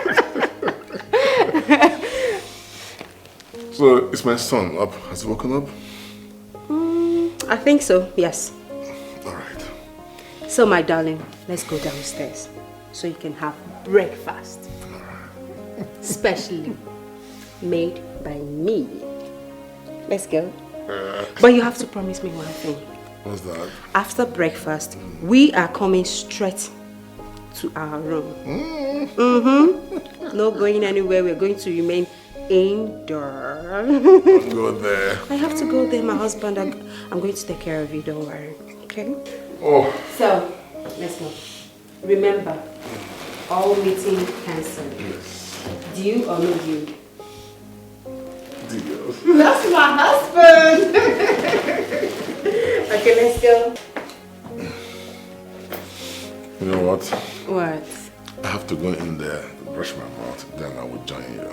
So, is my son up? Has he woken up? I think so, yes. Alright. So, my darling, let's go downstairs so you can have breakfast. Specially made by me. Let's go. But you have to promise me one thing. What's that? After breakfast, we are coming straight to our room. No going anywhere. We're going to remain indoor. Go there. I have to go there. My husband, I'm going to take care of you. Don't worry. Okay? Oh. So, let's go. Remember, all meeting cancelled. Yes. Deal or no deal? Deal. That's my husband. Okay, let's go. You know what? What? I have to go in there to brush my mouth, then I will join you.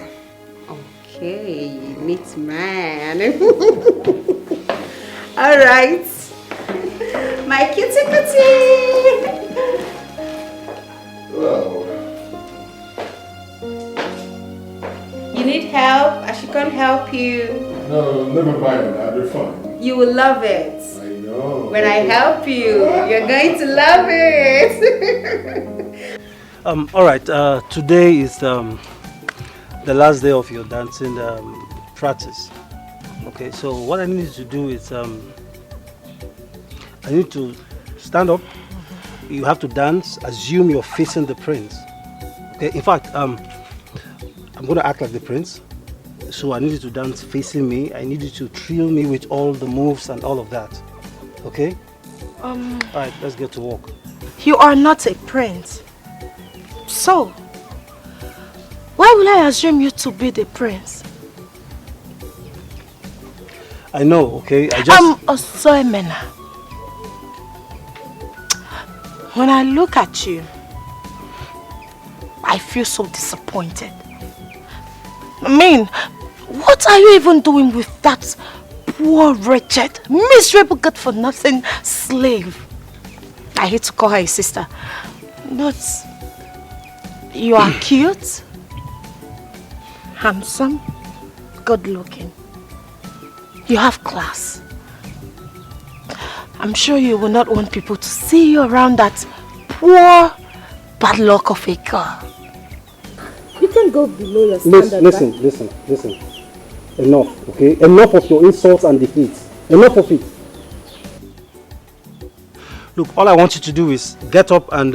Okay, meet man. All right. My kitty kitty. Wow. You need help? I should come help you. No, never mind. I'll be fine. You will love it. I know. When I help you, you're going to love it. All right. Today is the last day of your dancing practice. Okay, so what I need you to do is I need to stand up. You have to dance. Assume you're facing the prince. Okay, in fact, I'm going to act like the prince. So I need you to dance facing me. I need you to thrill me with all the moves and all of that. Okay? All right, let's get to work. You are not a prince. So, why will I assume you to be the prince? I know, okay? I'm Osoemena. When I look at you, I feel so disappointed. I mean, what are you even doing with that poor, wretched, miserable, good-for-nothing slave? I hate to call her a sister, but you are cute, handsome, good-looking. You have class. I'm sure you will not want people to see you around that poor, bad luck of a girl. You can go below your standard. Listen. Enough, okay? Enough of your insults and defeats. Enough of it. Look, all I want you to do is get up and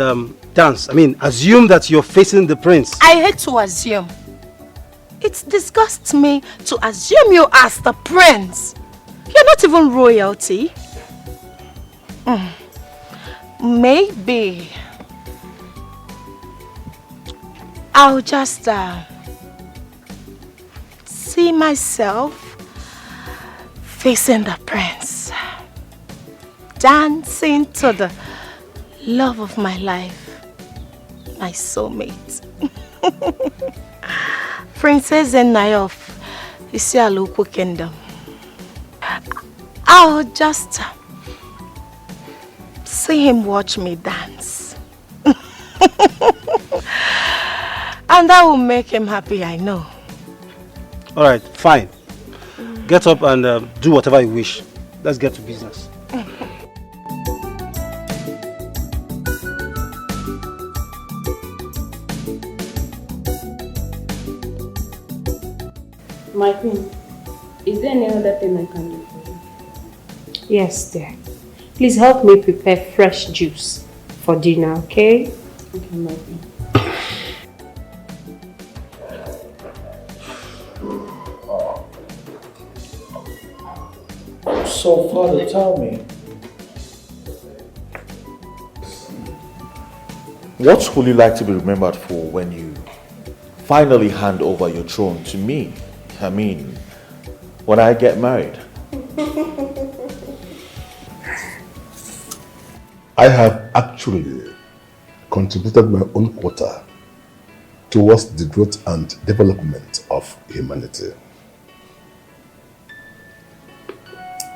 dance. I mean, assume that you're facing the prince. I hate to assume. It disgusts me to assume you as the prince. You're not even royalty. Maybe I'll just see myself facing the prince, dancing to the love of my life, my soulmate. Princess Enai of Isialuku Kingdom. I'll just see him watch me dance. And that will make him happy, I know. Alright, fine. Get up and do whatever you wish. Let's get to business. My queen, is there any other thing I can do for you? Yes, dear. Please help me prepare fresh juice for dinner, okay? Okay, my queen. So, Father, tell me, what would you like to be remembered for when you finally hand over your throne to me? I mean, when I get married. I have actually contributed my own quota towards the growth and development of humanity.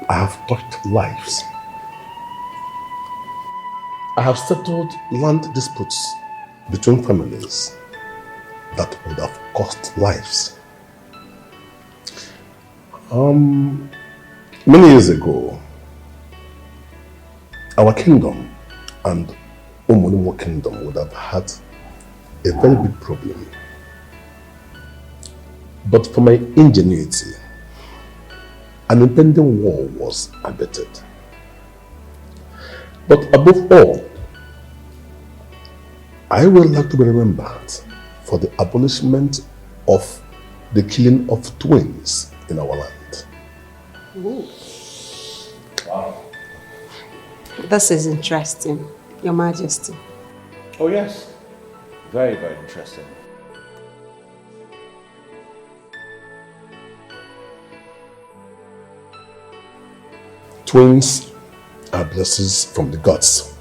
I have touched lives. I have settled land disputes between families that would have cost lives. Many years ago, our kingdom and Omonimo kingdom would have had a very big problem. But for my ingenuity, an impending war was abated. But above all, I would like to be remembered for the abolishment of the killing of twins in our land. Ooh. Wow. This is interesting, Your Majesty. Oh yes, very, very interesting. Twins are blessings from the gods.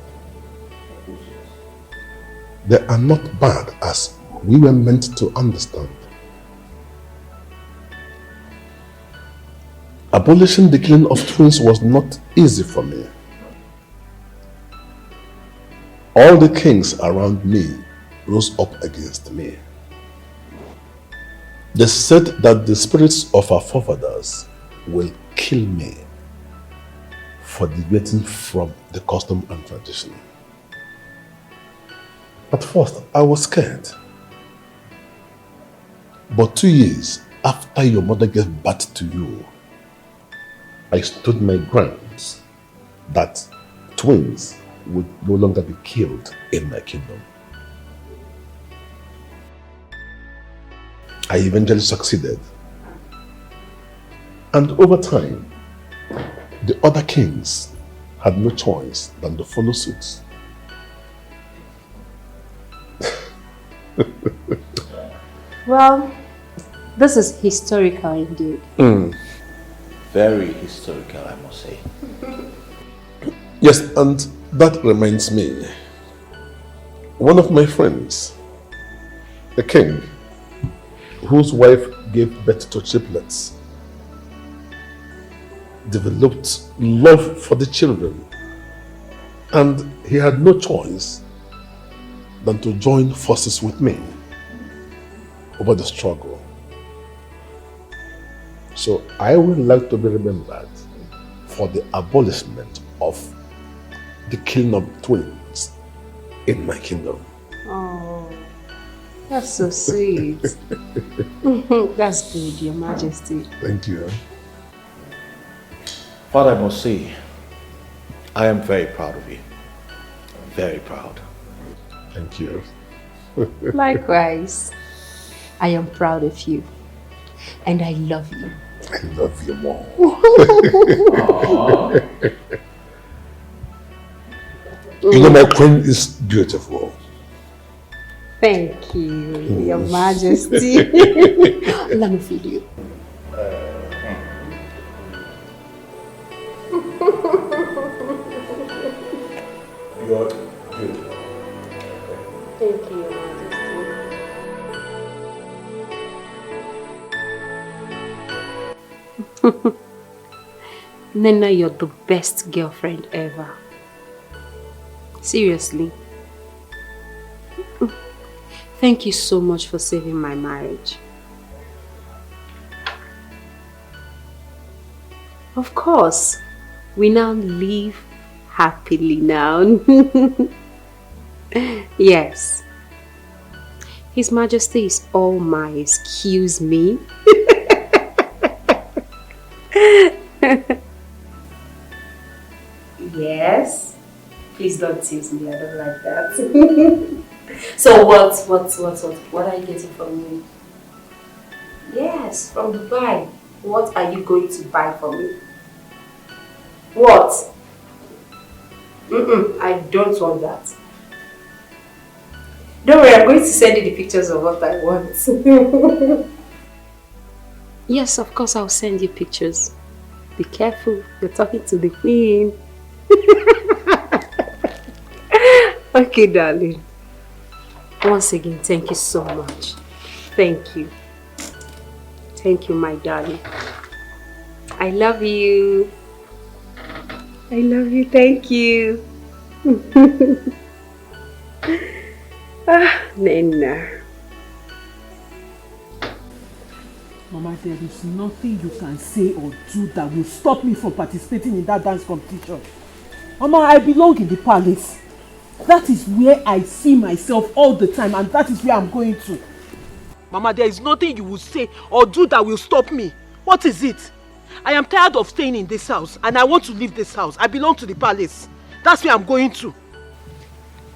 They are not bad as we were meant to understand. Abolishing the killing of twins was not easy for me. All the kings around me rose up against me. They said that the spirits of our forefathers will kill me for deviating from the custom and tradition. At first, I was scared. But 2 years after your mother gave birth to you, I stood my grounds that twins would no longer be killed in my kingdom. I eventually succeeded. And over time, the other kings had no choice than to follow suit. Well, this is historical indeed. Very historical, I must say. Yes, and that reminds me. One of my friends, a king, whose wife gave birth to triplets, developed love for the children, and he had no choice than to join forces with me over the struggle. So I would like to be remembered for the abolishment of the killing of twins in my kingdom. Oh, that's so sweet. That's good, Your Majesty. Thank you. Father, I must say, I am very proud of you. Very proud. Thank you. Likewise, I am proud of you. And I love you. I love you more. You know, my queen is beautiful. Thank you, Your Majesty. Let me feed you. You're good. Thank you, Your Majesty. Nena, you're the best girlfriend ever. Seriously. Thank you so much for saving my marriage. Of course, we now live happily now. Yes. His Majesty is all my excuse me. Yes. Please don't tease me, I don't like that. So what are you getting from me? Yes, from Dubai. What are you going to buy for me? What? I don't want that. Don't worry, I'm going to send you the pictures of what I want. Yes, of course I'll send you pictures. Be careful, you're talking to the queen. Okay, darling. Once again, thank you so much. Thank you. Thank you, my darling. I love you. I love you, thank you. Nena. Mama, there is nothing you can say or do that will stop me from participating in that dance competition. Mama, I belong in the palace. That is where I see myself all the time, and that is where I'm going to. Mama, there is nothing you will say or do that will stop me. What is it? I am tired of staying in this house, and I want to leave this house. I belong to the palace. That's where I'm going to.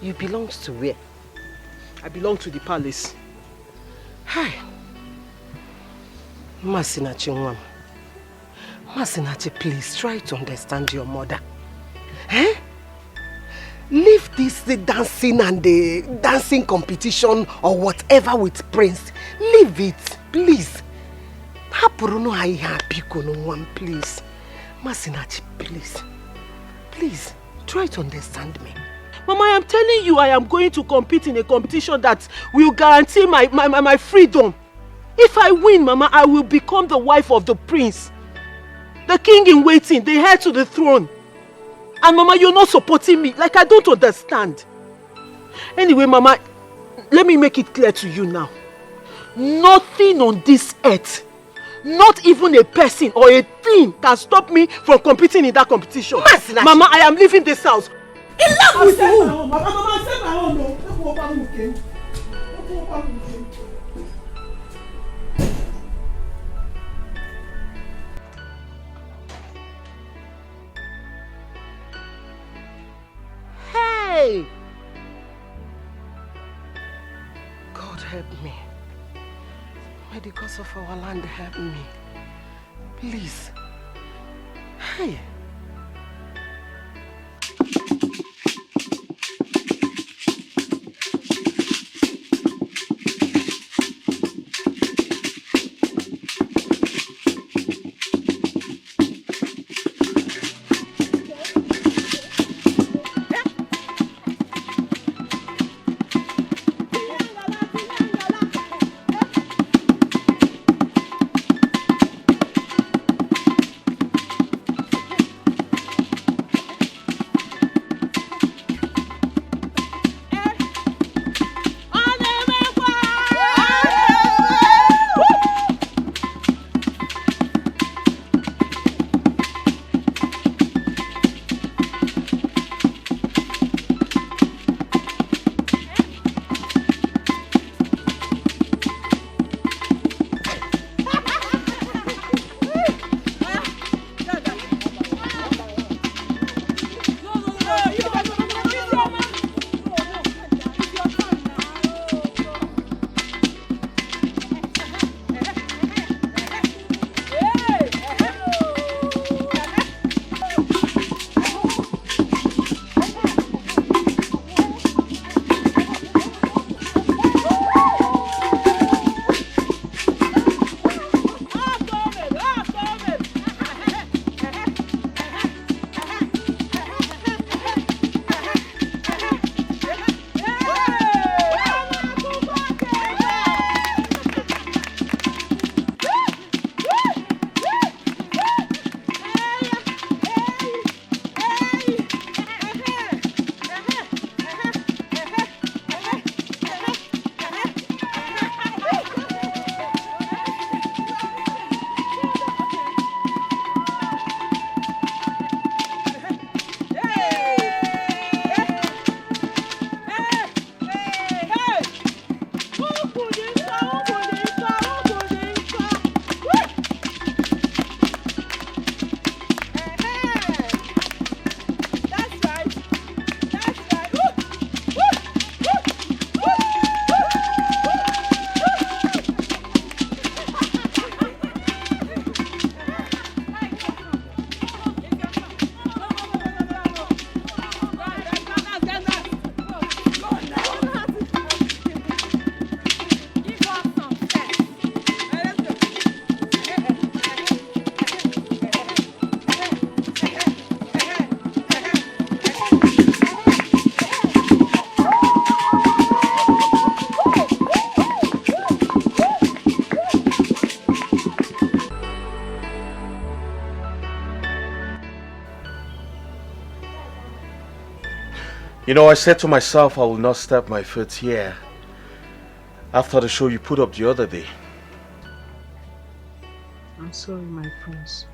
You belong to where? I belong to the palace. Hi. Masinachi, Masinachi, please try to understand your mother. Eh? Leave this the dancing and the dancing competition or whatever with Prince. Leave it, please. Please. Masinachi, please. Please, try to understand me. Mama, I am telling you, I am going to compete in a competition that will guarantee my freedom. If I win, Mama, I will become the wife of the prince. The king in waiting, the heir to the throne. And Mama, you're not supporting me. Like, I don't understand. Anyway, Mama, let me make it clear to you now. Nothing on this earth, not even a person or a thing can stop me from competing in that competition. Mama, I am leaving this house. Enough with you! Mama, I said my own. God help me. May the gods of our land help me. Please. Hey. You know, I said to myself I will not step my foot here after the show you put up the other day. I'm sorry, my prince.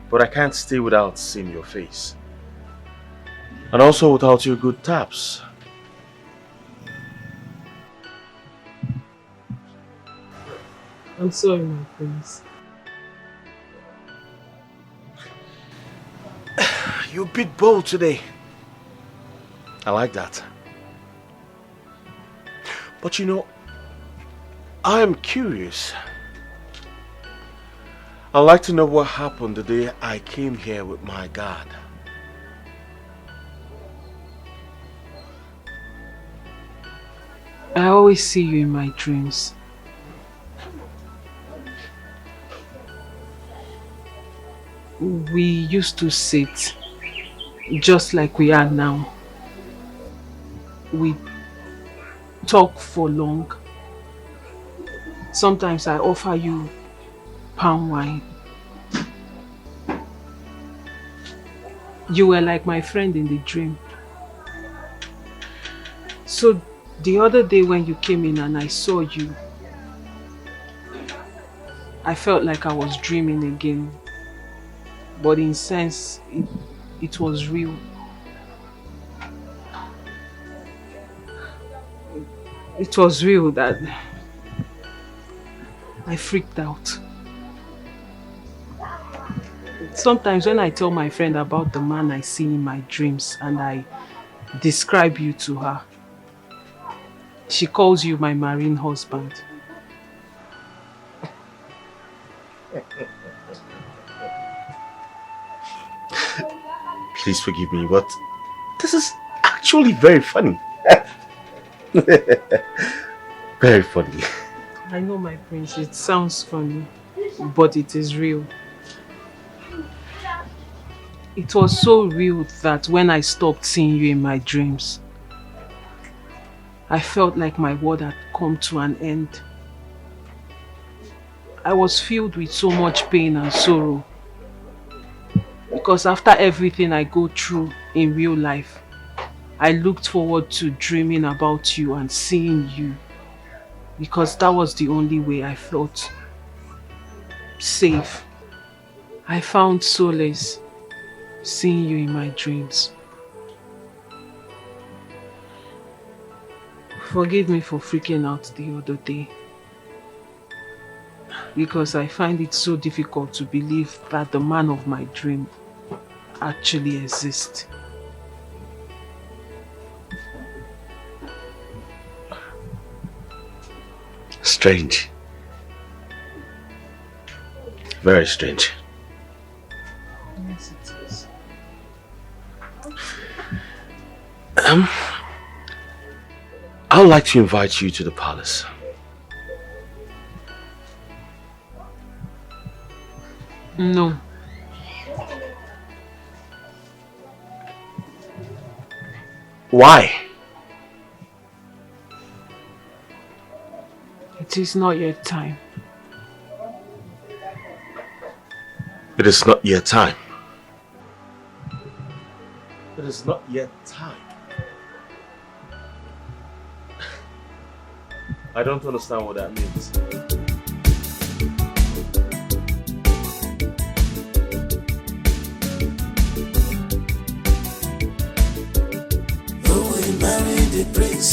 But I can't stay without seeing your face. And also without your good taps. I'm sorry, my prince. You're a bit bold today. I like that. But you know, I am curious. I'd like to know what happened the day I came here with my guard. I always see you in my dreams. We used to sit just like we are now. We talk for long. Sometimes I offer you palm wine. You were like my friend in the dream. So the other day when you came in and I saw you, I felt like I was dreaming again. But in sense, it was real. It was real that I freaked out. Sometimes when I tell my friend about the man I see in my dreams and I describe you to her, She calls you my marine husband. Please forgive me, but this is actually very funny. Very funny. I know, my prince, it sounds funny, but it is real. It was so real that when I stopped seeing you in my dreams, I felt like my world had come to an end. I was filled with so much pain and sorrow. Because after everything I go through in real life, I looked forward to dreaming about you and seeing you. Because that was the only way I felt safe. I found solace seeing you in my dreams. Forgive me for freaking out the other day. Because I find it so difficult to believe that the man of my dream actually exists. Strange. Very strange. Yes, it is. I would like to invite you to the palace. No. Why? It is not yet time. It is not yet time. It is not yet time. I don't understand what that means. Marry the prince,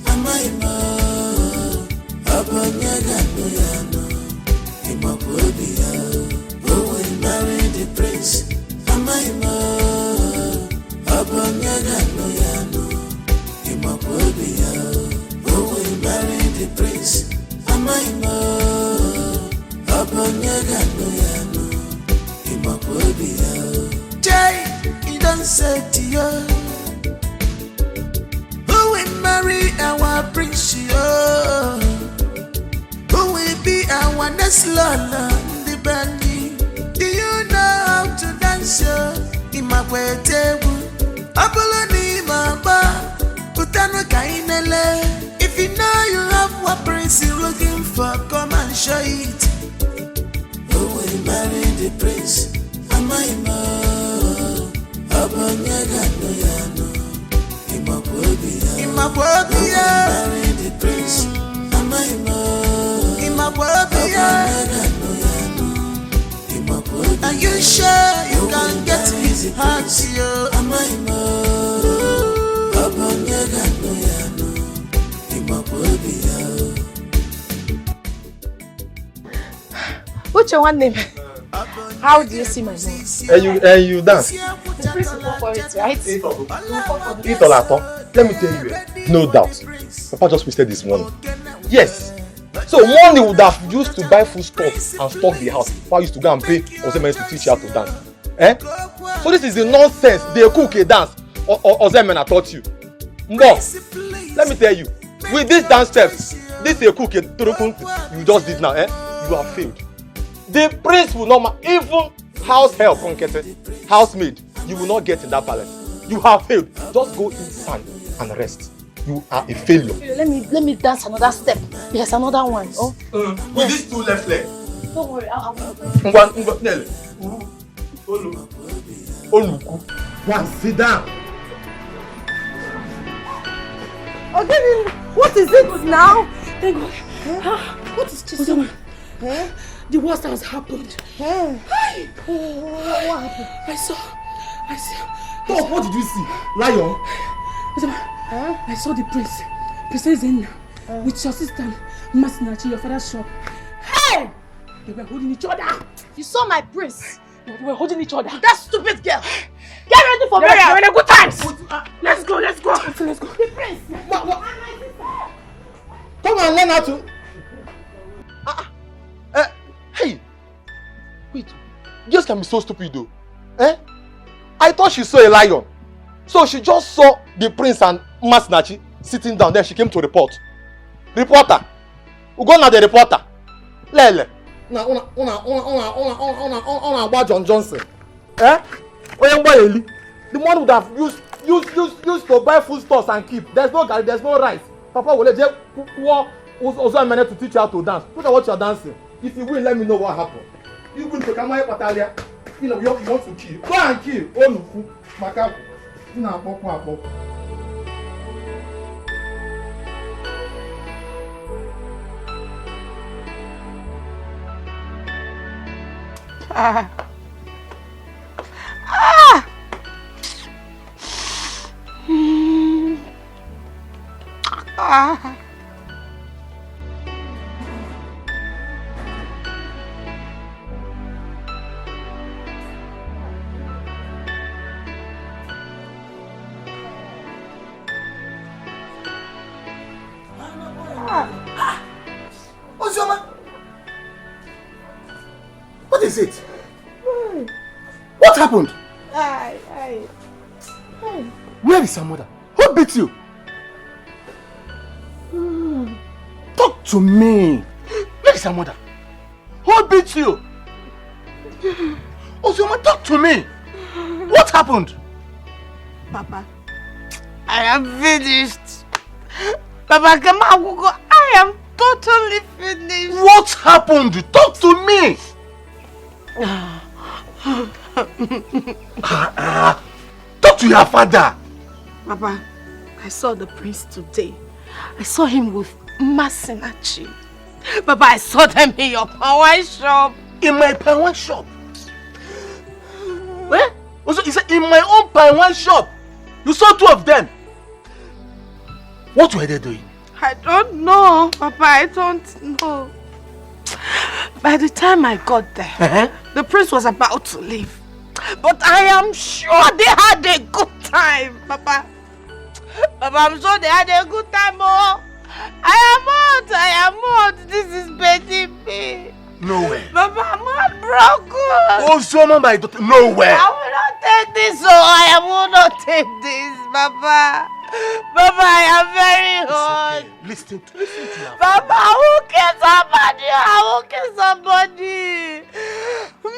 am I more? Abanyaga no yano, imakwabia. Oh, we marry the prince, am I more? Abanyaga no yano, imakwabia. Oh, we marry the prince, am I more? Abanyaga no yano, imakwabia. Jay, he don't say to you. Marry our prince, who will be our next Lola, the bandy. Do you know how to dance? In my way, Apollo, Mamba, Putano Kainele. If you know you have what prince you're looking for, come and show it. Who will marry the prince? Am I more? Abanyaga no yano. Imakwabia, marry the prince. Am I more? Imakwabia, are you sure you can get his heart? Am I more? Abanyaga no yano, Imakwabia. What's your one name? How do you see my nose? And you dance? The prince will go for it, right? Eat all at. Let me tell you, no doubt. Papa just wasted this money. Yes. So money would have used to buy food stuff and stock the house. Papa used to go and pay Ozemen to teach you how to dance. So this is the nonsense. They cook a dance. Ozemen taught you. Mbo, let me tell you, with this dance steps, this is a cook you just did now. You have failed. The prince will not, even house help, housemaid, you will not get in that palace. You have failed. Just go inside and rest. You are a failure. Let me dance another step. There's another one. Oh. With these two left legs. Don't worry, I'll One, sit down. Okay, what is it now? Thank God. What is this? The worst has happened. What happened? I saw. Talk, what did you see? Lion? I saw the prince. Princess in with your sister, Masinachi, your father's shop. Hey! They were holding each other. You saw my prince. They were holding each other. That stupid girl. Get ready for burial. We're in a good time. Let's go. The prince. What? and learn how to. Hey, wait. Girls can be so stupid though. I thought she saw a lion, so she just saw the prince and Masinachi sitting down. Then she came to report. Reporter, we go now the reporter. Lele. Una John Johnson. The one would have used to buy food stores and keep. There's no garlic, there's no rice. Papa will let you also a minute to teach you how to dance. Look at what you're dancing. If you will, let me know what happened. You will to come here, Patalia. You know, you want to kill. Go and kill. Oh, no, Macaco. You know, Papa. What is it? What happened? Where is your mother? Who beat you? Talk to me. Where is your mother? Who beat you? Ozoma, talk to me. What happened? Papa, I am finished. Papa, come on, I am totally finished. What happened? Talk to me. Talk to your father. Papa, I saw the prince today. I saw him with Masinachi. Papa, I saw them in your power shop. In my power shop? Where? Also, you said in my own power shop. You saw two of them. What were they doing? I don't know, Papa. I don't know. By the time I got there, the prince was about to leave. But I am sure they had a good time, Papa. Papa, I'm sure they had a good time, oh. I am hot. This is begging me. No way. Papa, I'm heartbroken. Oh, Zoma, my daughter. No way. I will not take this, I will not take this, Papa. Papa, I am very hot. Okay. Listen to her. Papa, I will kill somebody.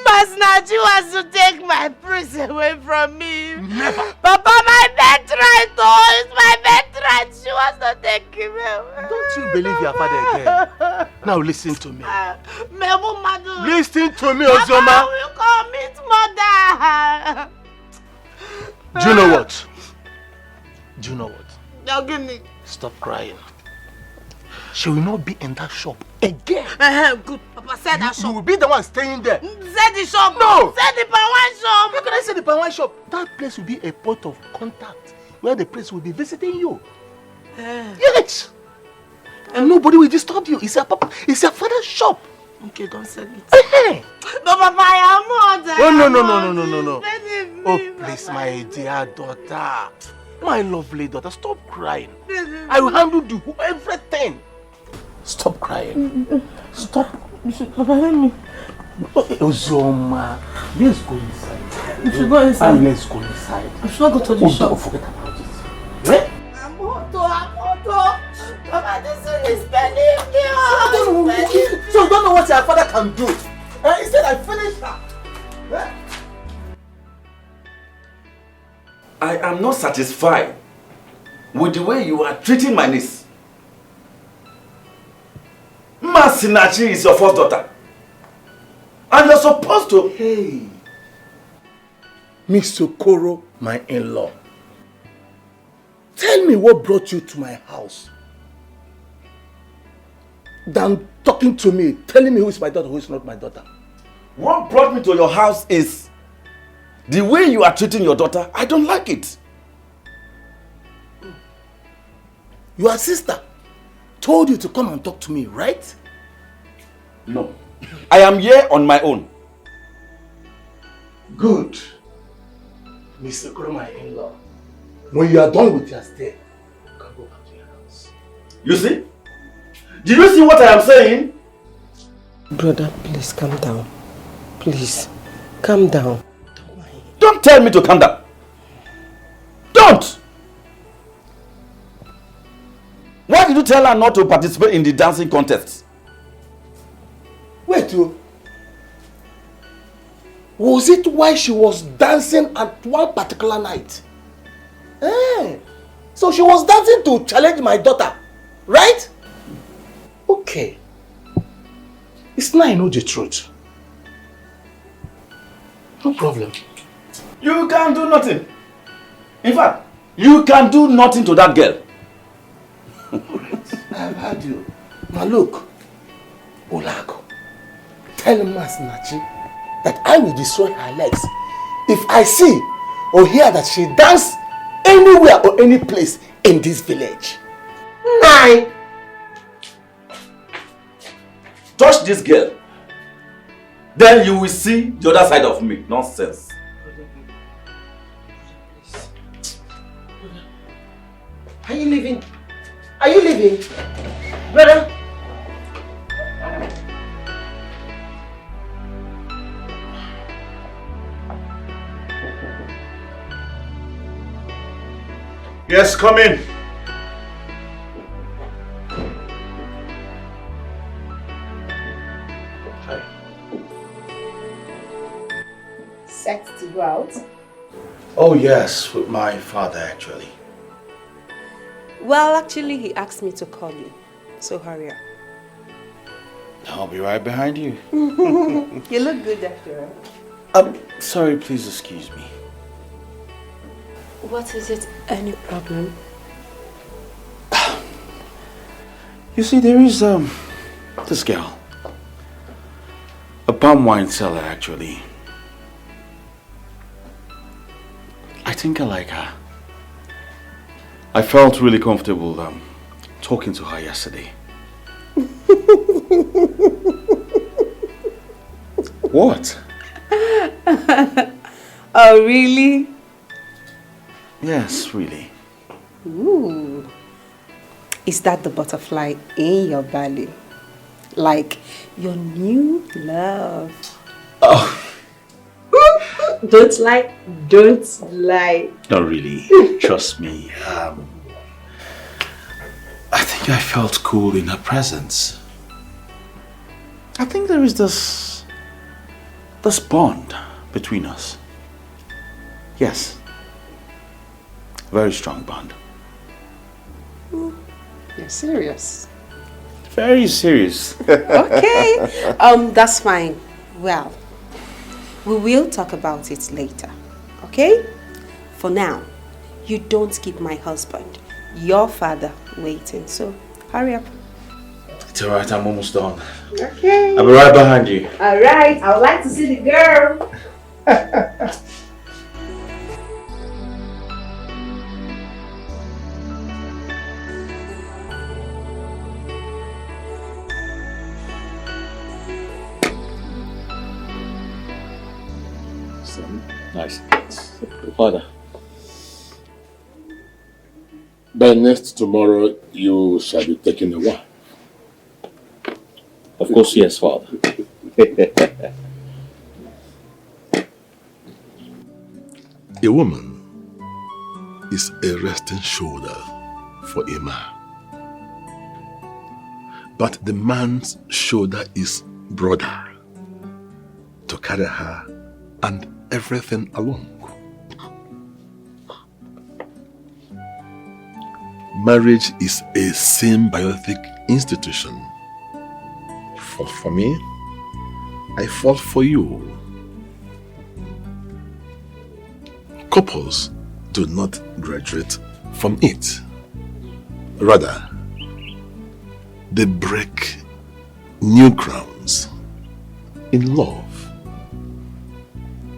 Masinachi wants to take my prince away from me. Never. Papa, my birthright, it's my birthright. She wants to take him away. Don't you believe your father again? Now listen to me. Listen to me, Ozoma. Papa, will commit murder. Do you know what? Do you know what? Now give me. Stop crying. She will not be in that shop again. Good. Papa, say that shop. You will be the one staying there. Say the shop. No. Say the power shop. How can I say the power shop? That place will be a point of contact where the prince will be visiting you. Yes. And nobody will disturb you. It's your papa. It's your father's shop. Okay, don't sell it. No, Papa, I am not. No. Oh, please, my dear daughter. My lovely daughter, stop crying. I will handle everything. Stop crying. Stop. Papa, let me. Ozoma, let's go inside. You should go inside. Let's go inside. I should not go to the shop. Don't forget about it. I'm hot. Papa, this one is spelling me. So you don't know what your father can do. He said I finished her. I am not satisfied with the way you are treating my niece. Masinachi is your first daughter. And you're supposed to... Hey, Miss Okoro, my in-law. Tell me what brought you to my house. Than talking to me, telling me who is my daughter, who is not my daughter. What brought me to your house is the way you are treating your daughter. I don't like it. Your sister told you to come and talk to me, right? No. I am here on my own. Good. Mr. Okoro, my in-law. When you are done with your stay, you can go back to your house. You see? Do you see what I am saying? Brother, please calm down. Please, calm down. Don't tell me to calm down. Don't! Why did you tell her not to participate in the dancing contest? Wait, was it why she was dancing at one particular night? So she was dancing to challenge my daughter, right? Okay. It's now I know the truth. No problem. You can do nothing. In fact, you can do nothing to that girl. I've heard you. Now look, Olago, tell Mas Nachi that I will destroy her legs if I see or hear that she dances anywhere or any place in this village. Nine. Touch this girl, then you will see the other side of me. Nonsense. Are you leaving? Are you leaving? Brother? Yes, come in. Hi. Set to go out? Oh yes, with my father actually. Well, actually, he asked me to call you. So hurry up. I'll be right behind you. You look good after all. Sorry, please excuse me. What is it? Any problem? You see, there is this girl. A palm wine seller actually. I think I like her. I felt really comfortable talking to her yesterday. What? Oh, really? Yes, really. Ooh. Is that the butterfly in your belly? Like your new love? Oh. Don't lie. Don't lie. Not really. Trust me. I think I felt cool in her presence. I think there is this bond between us. Yes. Very strong bond. You're serious? Very serious. Okay. That's fine. Well, we will talk about it later. Okay? For now, you don't keep my husband, your father, waiting. So, hurry up. It's alright, I'm almost done. Okay. I'll be right behind you. Alright, I would like to see the girl. Nice. Father. By next tomorrow, you shall be taking a wife. Of course, yes, Father. A woman is a resting shoulder for a man. But the man's shoulder is broader to carry her and everything along. Marriage is a symbiotic institution. Fought for me, I fought for you. Couples do not graduate from it. Rather, they break new grounds in love,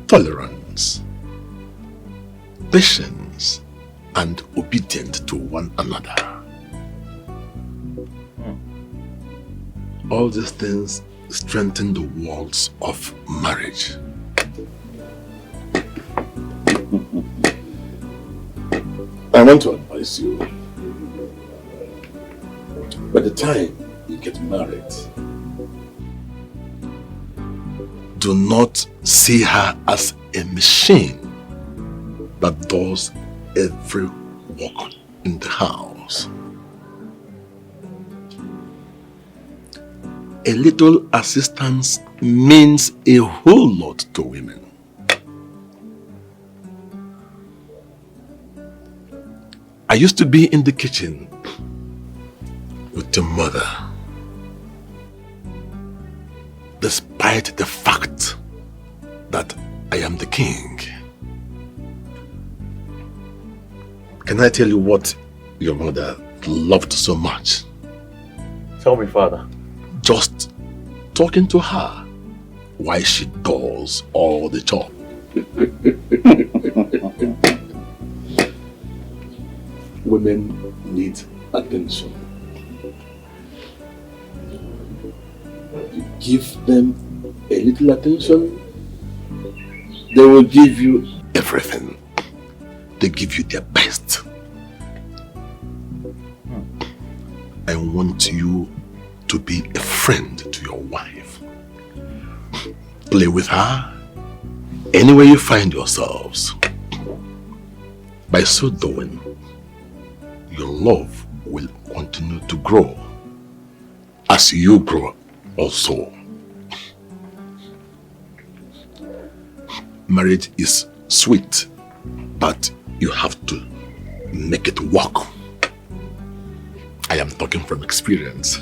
tolerance, patience, and obedience to one another. All these things strengthen the walls of marriage. I want to advise you, by the time we get married, do not see her as a machine that does every work in the house. A little assistance means a whole lot to women. I used to be in the kitchen with your mother, despite the fact that I am the king. Can I tell you what your mother loved so much? Tell me, Father. Just talking to her while she does all the job. Women need attention. You give them a little attention, they will give you everything. They give you their best. I want you to be a friend to your wife. Play with her anywhere you find yourselves. By so doing, your love will continue to grow as you grow also. Marriage is sweet, but you have to make it work. I am talking from experience.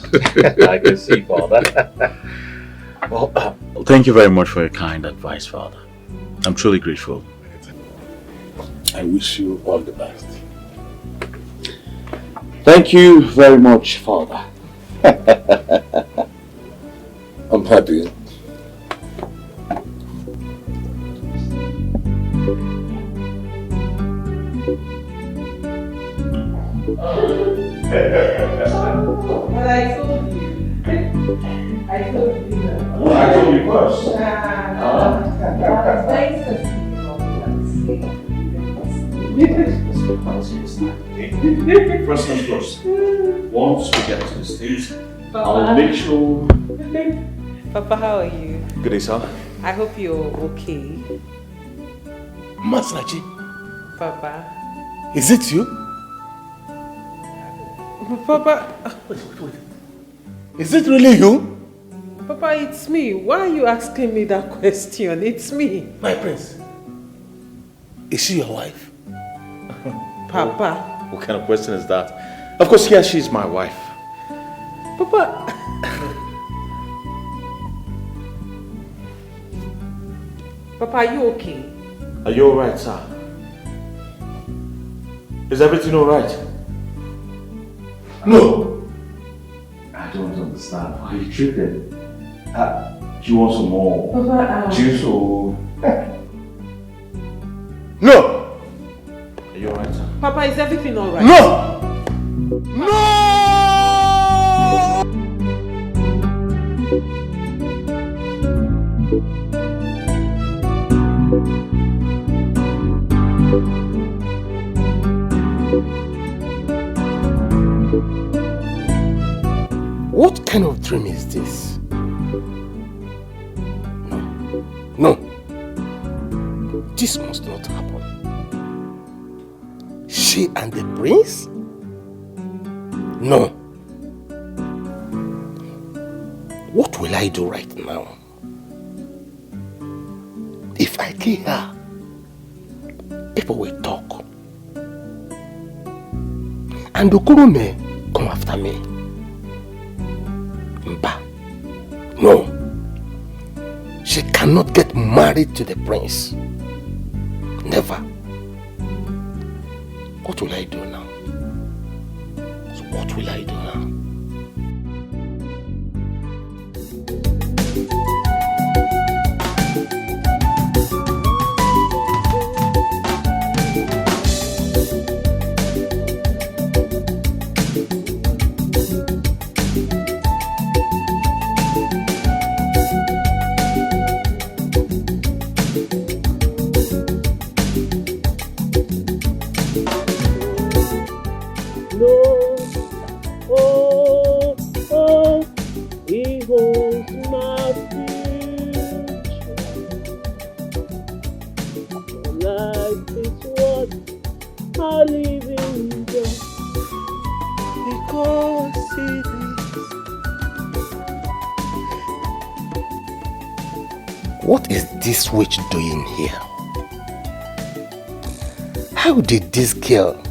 I can see, Father. Well, thank you very much for your kind advice, Father. I'm truly grateful. I wish you all the best. Thank you very much, Father. I'm happy. But I told you. I told you that. Well, I told you first. First things first. Once we get to the States, I'll make sure. Papa, how are you? Good day, sir. I hope you're okay. Masnachi. Papa. Is it you? Papa. Wait. Is it really you? Papa, it's me. Why are you asking me that question? It's me. My prince. Is she your wife? Papa. What kind of question is that? Of course, yes, she's my wife. Papa. Papa, are you okay? Are you alright, sir? Is everything alright? No. I don't understand. Why are you tripping? Do you want some more Papa, juice or... No! Are you alright, sir? Papa, is everything alright? No! No! What kind of dream is this? No. This must not happen. She and the prince? No. What will I do right now? If I kill her, people will talk. And Okoro may come after me. Mba. No. She cannot get married to the prince. Never. What will I do now? So what will I do now? see this. What is this witch doing here? How did this girl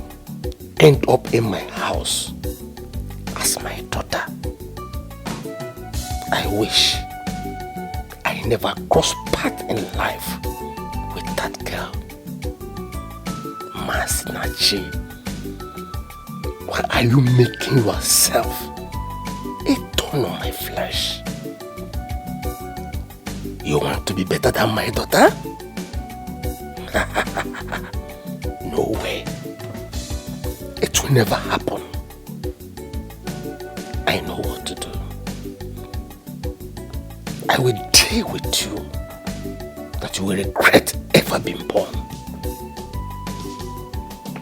end up in my house as my daughter? I wish I never crossed path in life with that girl. Masinachi, why are you making yourself a thorn on my flesh? You want to be better than my daughter? No way. It will never happen. I know what to do. I will deal with you that you will regret ever being born.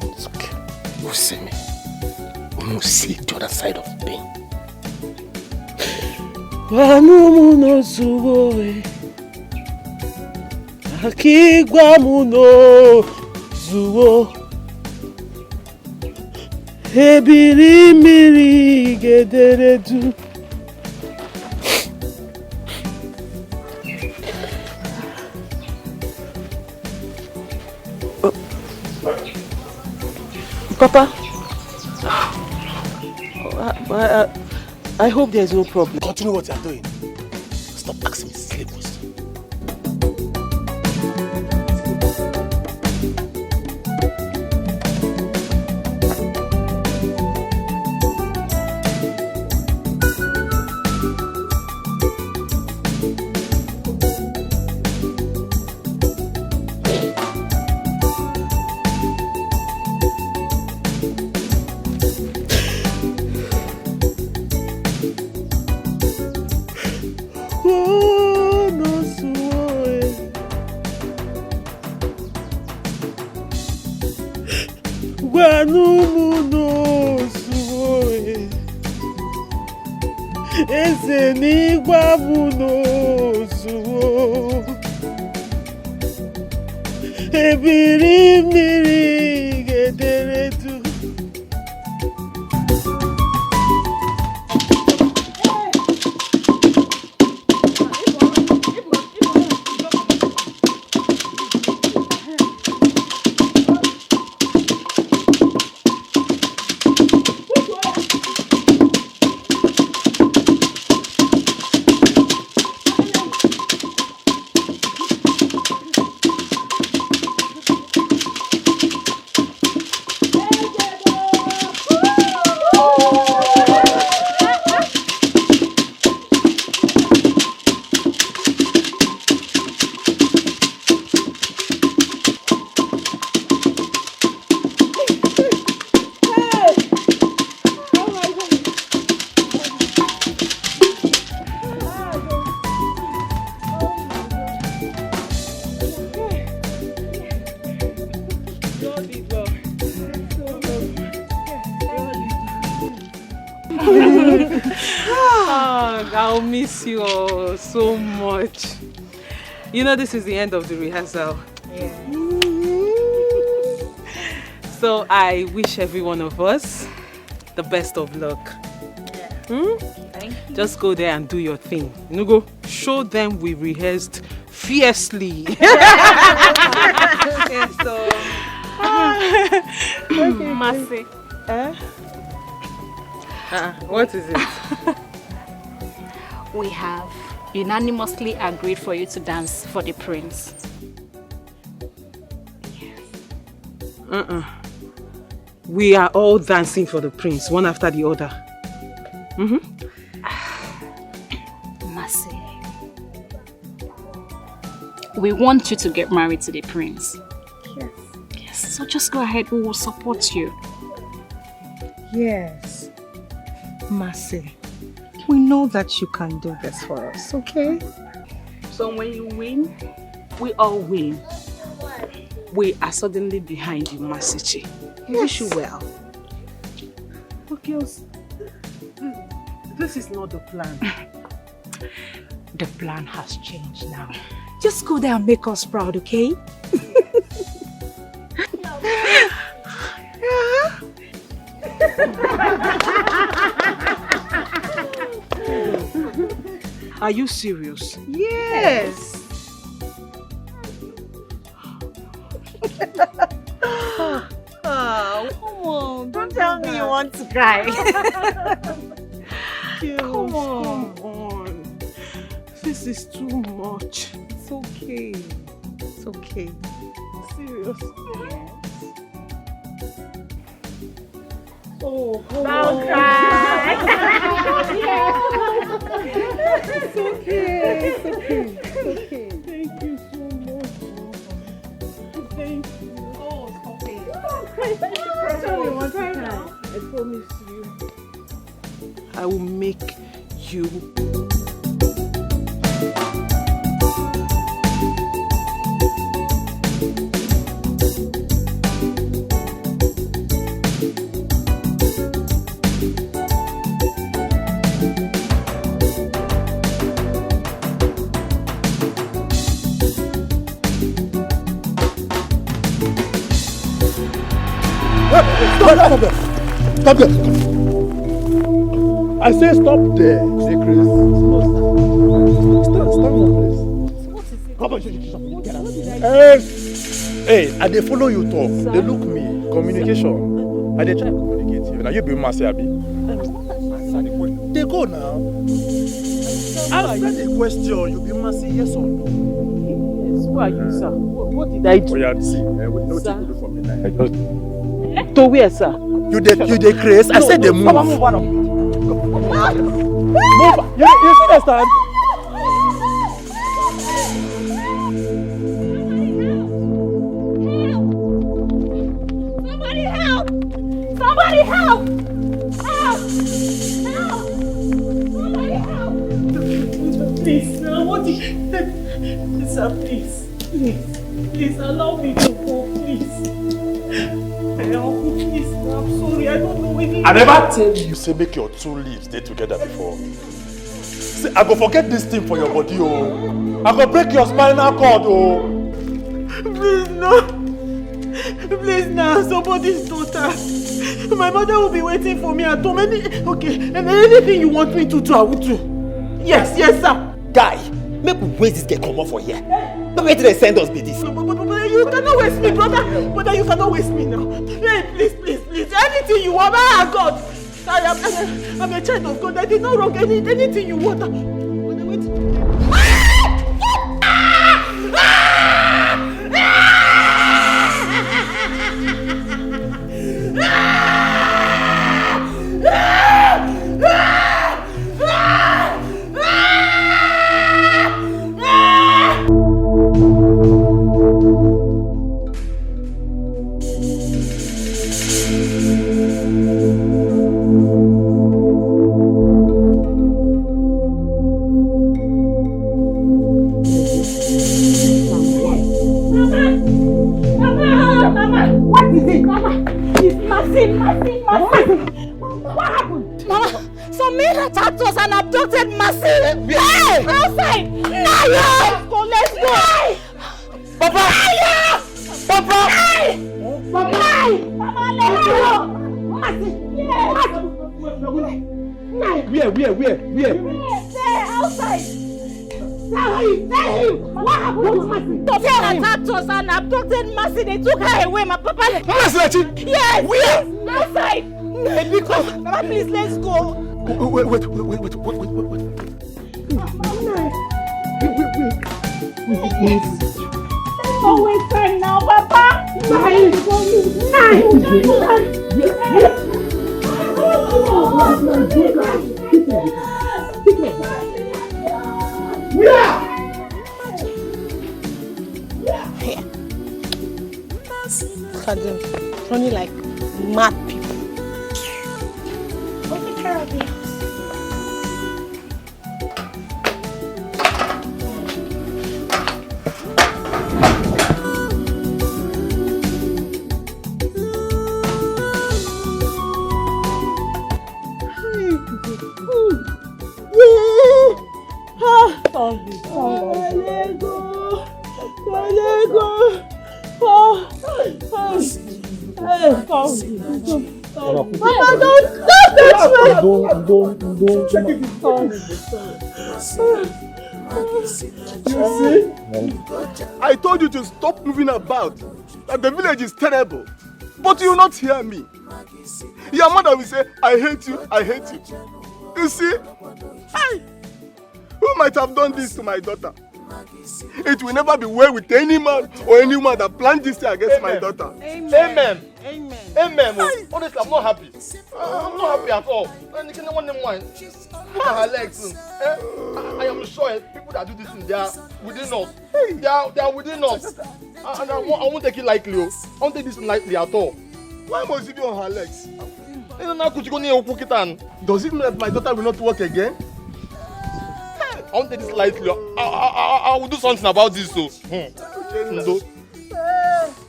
It's okay. You see me. We will see the other side of me. Akigwamuno zuwo ebiri miri gederedu. Papa, I hope there's no problem. Continue what you're doing. Stop asking me silly questions. I'll miss you all so much. You know this is the end of the rehearsal. Yeah. So I wish every one of us the best of luck. Yeah. Thank you. Just go there and do your thing. You know, go show them we rehearsed fiercely. Okay, so Mercy. What is it? We have unanimously agreed for you to dance for the prince. We are all dancing for the prince, one after the other. Mercy. We want you to get married to the prince. Yes. Yes, so just go ahead, we will support you. Yes. Mercy, we know that you can do this for us, okay? So when you win, we all win. We are suddenly behind you, Masichi. We wish you well. But girls, this is not the plan. The plan has changed now. Just go there and make us proud, okay? Are you serious? Yes. Oh, come on. Don't tell me you want to cry. Come on. This is too much. It's okay. It's okay. Serious. Yes. Oh, come Don't on. cry. It's okay. It's okay. It's okay. Thank you so much. Thank you. Oh, stop it. Tell me one time. I promise you. I will make you. Stop there! I say stop there. Say Chris. Stand one place. Come on, get out. Hey, I dey follow you talk. They look me. Communication. I dey try to communicate you. Now you be my abi. They go now. Answer the question. You be my yes or no? Yes. Who are you, sir? What did I do? Oh yeah, see. We know what you do for me now. I just. To where, sir? You dey craze. I said they move. Move. You see that stand? Somebody help! Somebody help! Help! Help! Somebody help! Please, sir. What did... Sir, please. Please, allow me to go, please. Uncle, please, I'm sorry, I don't know anything. I never tell you say make your two leaves stay together before. See, I go forget this thing for your body, oh. I go break your spinal cord, oh. Please, no. Please, now, somebody's daughter. My mother will be waiting for me at home. Okay, and anything you want me to do, I will do. Yes, sir. Guy, make we waste this girl come off for here. Don't wait till they send us be this. But you cannot waste me, brother. Brother, you cannot waste me now. Hey, please. Anything you want, my God. I'm a child of God. I did not wrong anything you want. What happened? Mama, some men attacked us and abducted Mercy. Hey! Outside! Naya! Let's go! Papa! Naya! Papa! Hey! Papa! Mama, let's go! Mercy! Yes! Where? There, outside! Tell him! What happened to Mercy? Some men attacked us and abducted Mercy. They took her away, my papa. Mercy! Yes! Where? Outside! Because, Mama, please, let's go. Wait. Oh, wait, time now, Papa. Nine. Look at them running like mad people. Take care of it. Mama, don't touch me. Don't. Check it. You see? I told you to stop moving about. That the village is terrible. But you will not hear me. Your mother will say, I hate you, I hate you. You see? Who might have done this to my daughter? It will never be well with any man or any woman that planned this thing against my daughter. Amen. Honestly, I'm not happy. I'm not happy at all. Look at her legs. I am sure people that do this thing, they are within us. They are within us. And I won't take it lightly. I won't take this lightly at all. Why must it be on her legs? Does it mean that my daughter will not work again? I won't take this lightly. I will do something about this. So.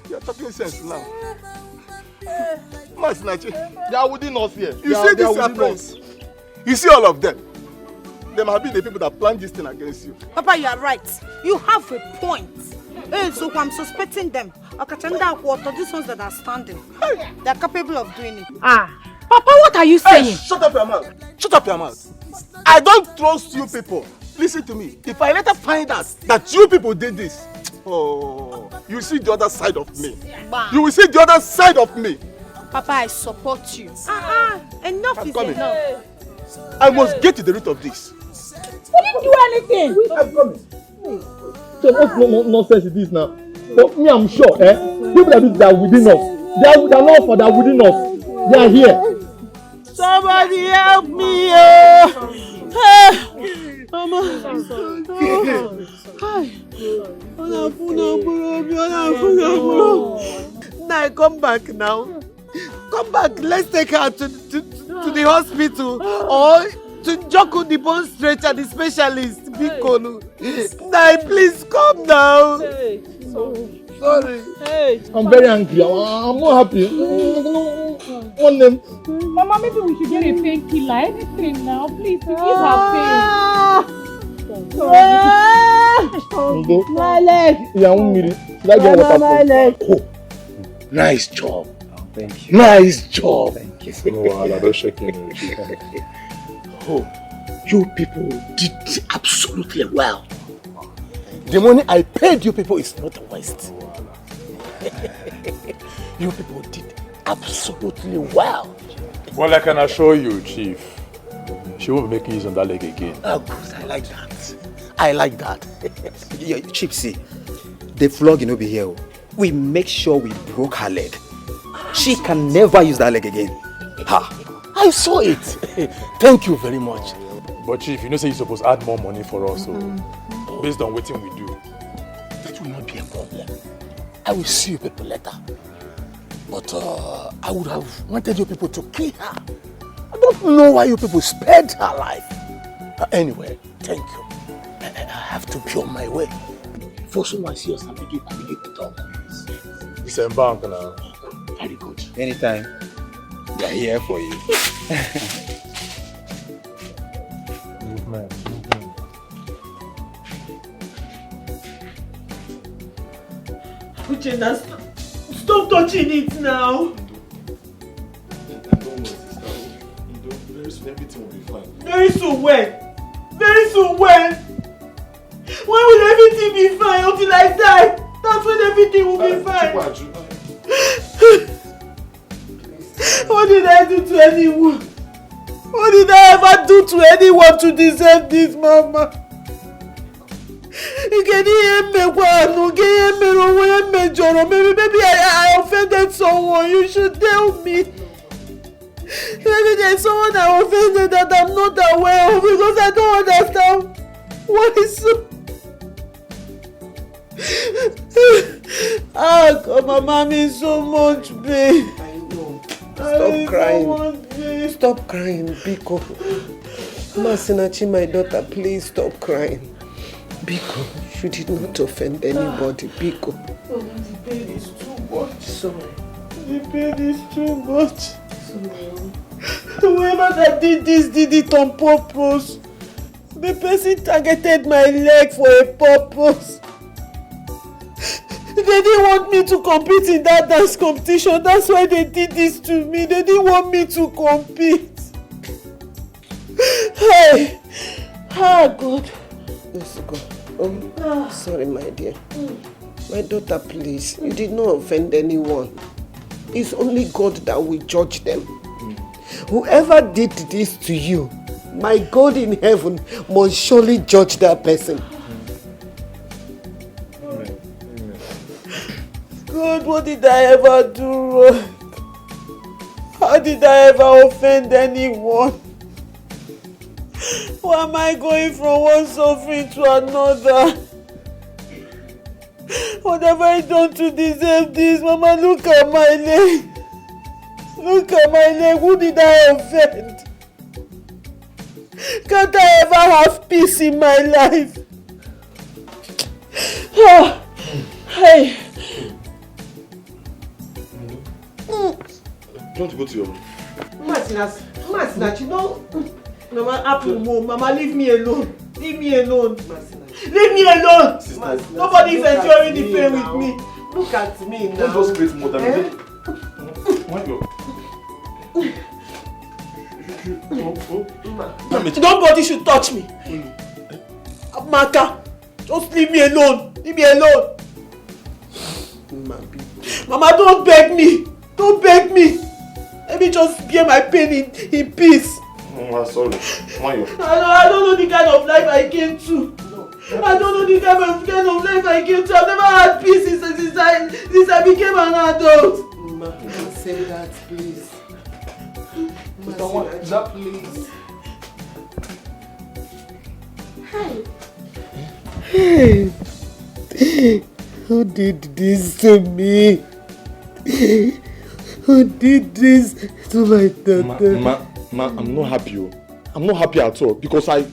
You're talking sense now. They are within us here. You see this friends? You see all of them? They might be the people that planned this thing against you. Papa, you are right. You have a point. So I'm suspecting them. These ones that are standing, they are capable of doing it. Papa, what are you saying? Shut up your mouth. Shut up your mouth. I don't trust you people. Listen to me. If I later find out that you people did this, you see the other side of me. You will see the other side of me. Papa, I support you. Enough is enough. I must get to the root of this. We didn't do anything. I'm coming. So what nonsense it is now? But me, I'm sure, people that do that are within us. They are not for that within us. They are here. Somebody help me! Mama. Now come back now. Come back. Let's take her to the hospital or to Joko the bone stretcher, the specialist. Now please come now. Sorry. I'm very angry. I'm not happy. One name. Mama, maybe we should get a painkiller. Anything now, please. Give her pain. My leg. My leg. Nice job. Thank you. Nice job. Thank you. No, don't shake me. You people did absolutely well. The money I paid you people is not a waste. You people did absolutely well. Well, I can assure you, Chief, she won't be making use of that leg again. Oh, good. I like that. I like that. Yeah, Chief, see, the flogging will be here. We make sure we broke her leg. She can never use that leg again. Ha! I saw it. Thank you very much. But Chief, you know, say you're supposed to add more money for us, so based on what we do. That will not be a problem. I will see you people later. But I would have wanted you people to kill her. I don't know why you people spared her life. Anyway, thank you. I have to be on my way. Before someone sees us, I begin to talk. Disembark now. Very good. Anytime. We are here for you. Movement. Uchenna, stop touching it now. Very soon everything will be fine. Very soon when? Very soon when? When will everything be fine? Until I die. That's when everything will be fine. What did I do to anyone? What did I ever do to anyone to deserve this, Mama? Maybe I offended someone. You should tell me. Maybe there's someone I offended that I'm not aware of because I don't understand what is so. God, my mom means so much, babe. Stop crying. Stop crying, Biko. Masinachi, my daughter, please stop crying. Biko, you did not offend anybody, Biko. Oh, the pain is too much. Sorry. The pain is too much. Whoever that did this did it on purpose. The person targeted my leg for a purpose. They didn't want me to compete in that dance competition. That's why they did this to me. They didn't want me to compete. Hey! Ah, God. Let's go. Sorry, my dear. My daughter, please. You did not offend anyone. It's only God that will judge them. Whoever did this to you, my God in heaven must surely judge that person. God, what did I ever do wrong? How did I ever offend anyone? Why am I going from one suffering to another? What have I done to deserve this? Mama, look at my leg. Look at my leg. Who did I offend? Can't I ever have peace in my life? Oh, hey. Don't go to your room. Masinachi, no. Mama, Apple Mom, Mama, leave me alone. Leave me alone. Leave me alone. Nobody is enjoying the pain with me. Look at me now. Don't just create more damage. Nobody should touch me. Maka, just leave me alone. Leave me alone. Mama, don't beg me. Don't beg me. Let me just bear my pain in peace. Oh, sorry. I don't know the kind of life I came to. I don't know the kind of life I came to. I've never had peace since I became an adult. Ma, don't say that, please. Please. Hey. Who did this to me? Who did this to my daughter? Ma, I'm not happy. I'm not happy at all because I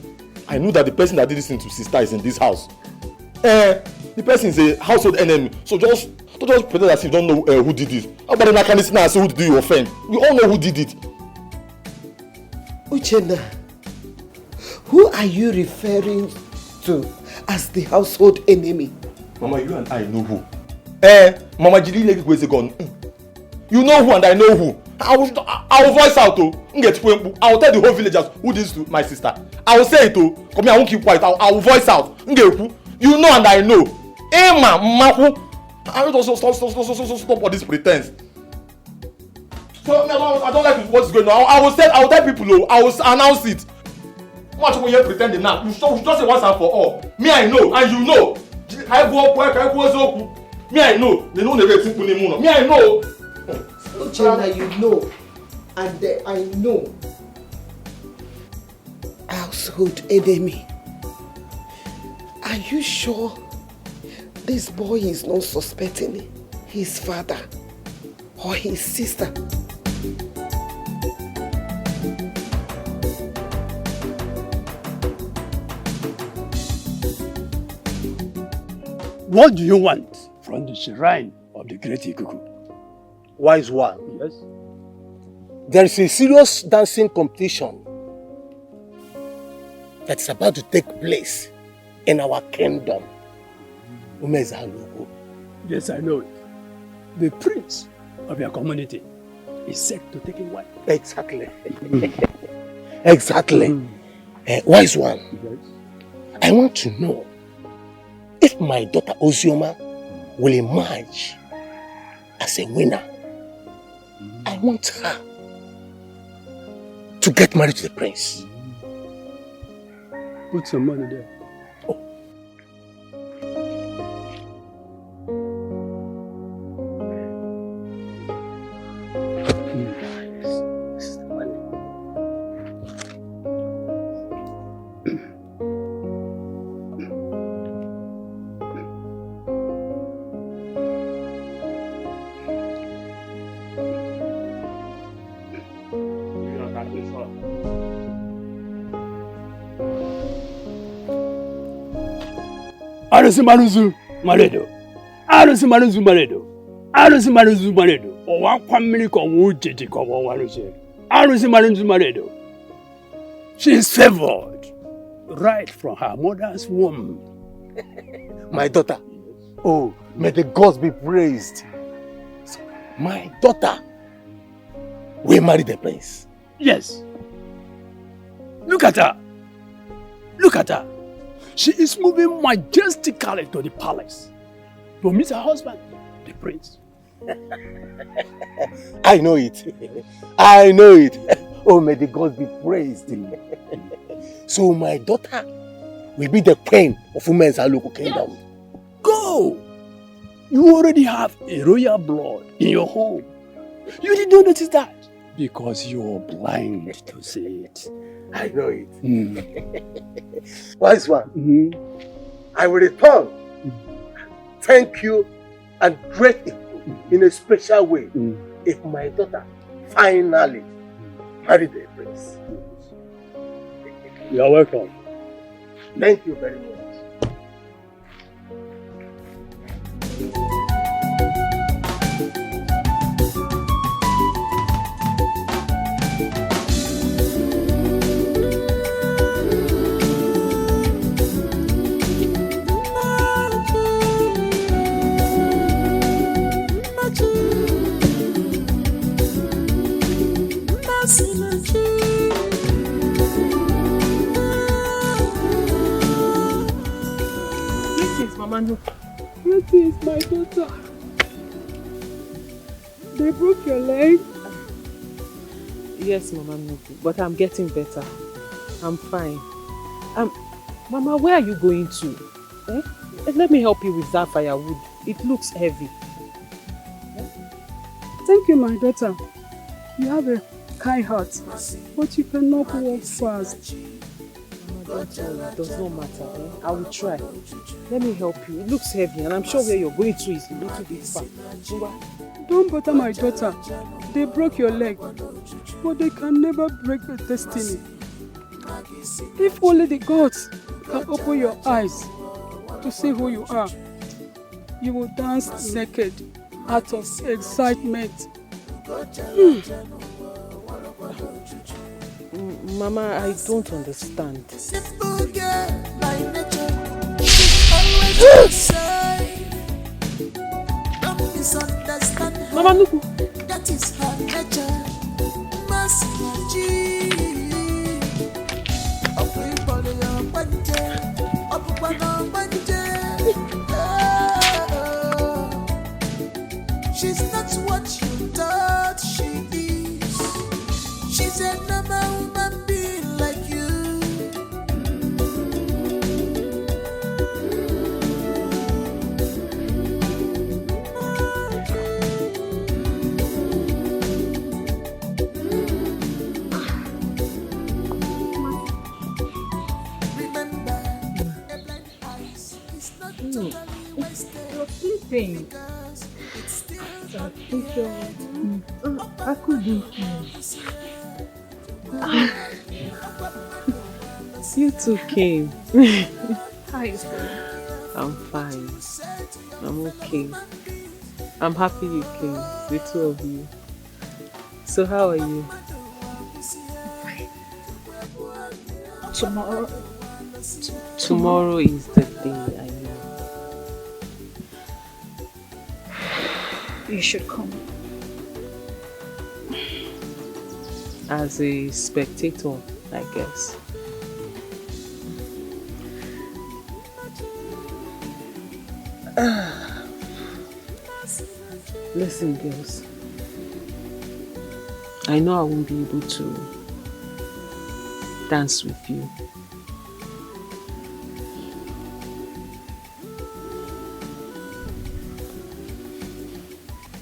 knew that the person that did this thing to sister is in this house. The person is a household enemy. So don't just pretend as if you don't know who did this. How about I can listen and say who did you offend? We all know who did it. Uchenna, who are you referring to as the household enemy? Mama, you and I know who. Mama Jili Lady was a gun. You know who and I know who. I will voice out to. I will tell the whole villagers who did this to my sister. I will say it to. Come here, I won't keep quiet. I will voice out. You know and I know. Mama, I don't stop all this pretense. So I don't like what's going on. I will tell people. I will announce it. Much when you pretending now. You should just say once and for all. Me I know and you know. I go up work. I go so. Me I know. They know never think me I know. Uchenna, you know, and I know. Household enemy. Are you sure this boy is not suspecting his father or his sister? What do you want from the shrine of the great Ikuku? Wise one. Yes. There is a serious dancing competition that's about to take place in our kingdom. Yes, I know it. The prince of your community is set to take a wife. Exactly. Exactly. Wise one. Yes. I want to know if my daughter Ozioma will emerge as a winner. I want her to get married to the prince. Put some money there. Oh. This is the money. Arusi maruzu maredo. Arusi maruzu maredo. Arusi maruzu maredo. Owa kwamiri ko wo jeje ko wo arusi. Arusi maruzu maredo. She is favored right from her mother's womb. My daughter, Oh, may the gods be praised. So, my daughter will marry the prince. Yes. Look at her. Look at her. She is moving majestically to the palace to meet her husband, the prince. I know it. I know it. Oh, may the gods be praised. So my daughter will be the queen of women's local kingdom. Go! You already have a royal blood in your home. You did not notice that because you're blind to see it. I know it. Wise one, I will return. Thank you and great in a special way if my daughter finally married the prince. You are welcome. Thank you very much. What is my daughter? They broke your leg? Yes, Mama Nuku, but I'm getting better. I'm fine. Mama, where are you going to? Let me help you with that firewood. It looks heavy. Thank you, my daughter. You have a kind heart, but you cannot walk fast. Don't worry, it does not matter. I will try. Let me help you. It looks heavy and I'm sure where you're going to is a little bit far. Don't bother my daughter. They broke your leg, but they can never break your destiny. If only the gods can open your eyes to see who you are, you will dance naked out of excitement. Mama, I don't understand. Mama Nuku. That is her nature. She's not what you thought she is. She's a normal human being like you. You're sleeping. I couldn't. You too came. How are you feeling? I'm fine. I'm okay. I'm happy you came, the two of you. So how are you? Tomorrow. Tomorrow is the day, I know. You should come. As a spectator, I guess. Listen, girls. I know I won't be able to dance with you.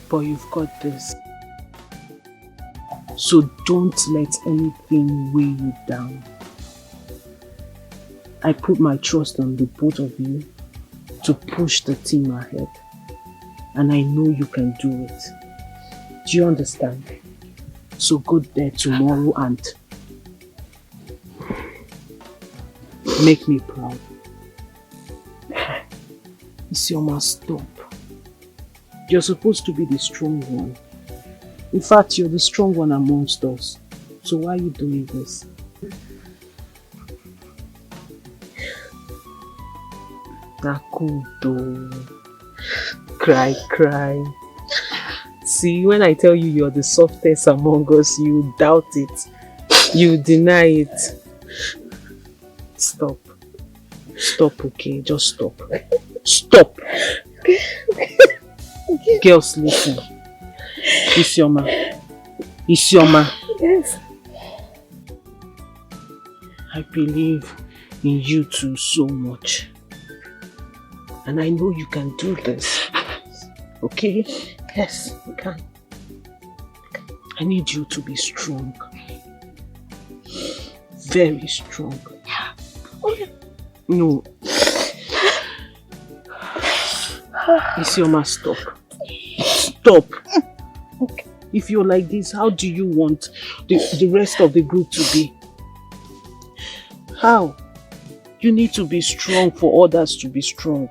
But you've got this. So don't let anything weigh you down. I put my trust on the both of you to push the team ahead. And I know you can do it. Do you understand? So go there tomorrow and make me proud. Isioma, stop. You're supposed to be the strong one. In fact, you're the strong one amongst us. So why are you doing this? Nakudo. Cry. See, when I tell you you're the softest among us, you doubt it. You deny it. Stop. Stop, okay? Just stop. Stop. Girls, listen. Isioma. Yes. I believe in you two so much. And I know you can do this. Okay? Yes, you can. I need you to be strong. Very strong. No. Isioma, stop. Stop. Okay. If you're like this, how do you want the rest of the group to be? How? You need to be strong for others to be strong.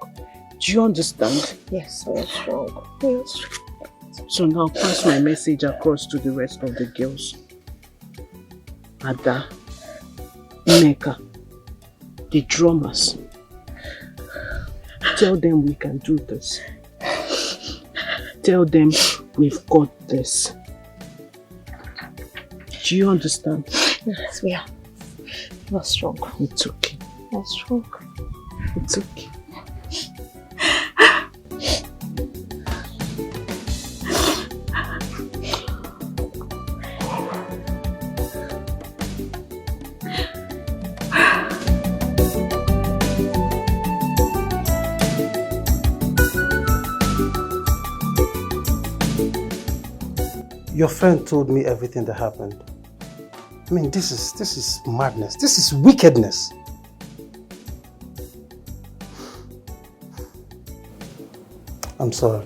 Do you understand? Yes, we are strong. Yes. So now pass my message across to the rest of the girls. Ada, Nneka, the drummers. Tell them we can do this. Tell them we've got this. Do you understand? Yes, we are. We're strong. It's okay. We're strong. It's okay. Your friend told me everything that happened. I mean, this is madness. This is wickedness. I'm sorry.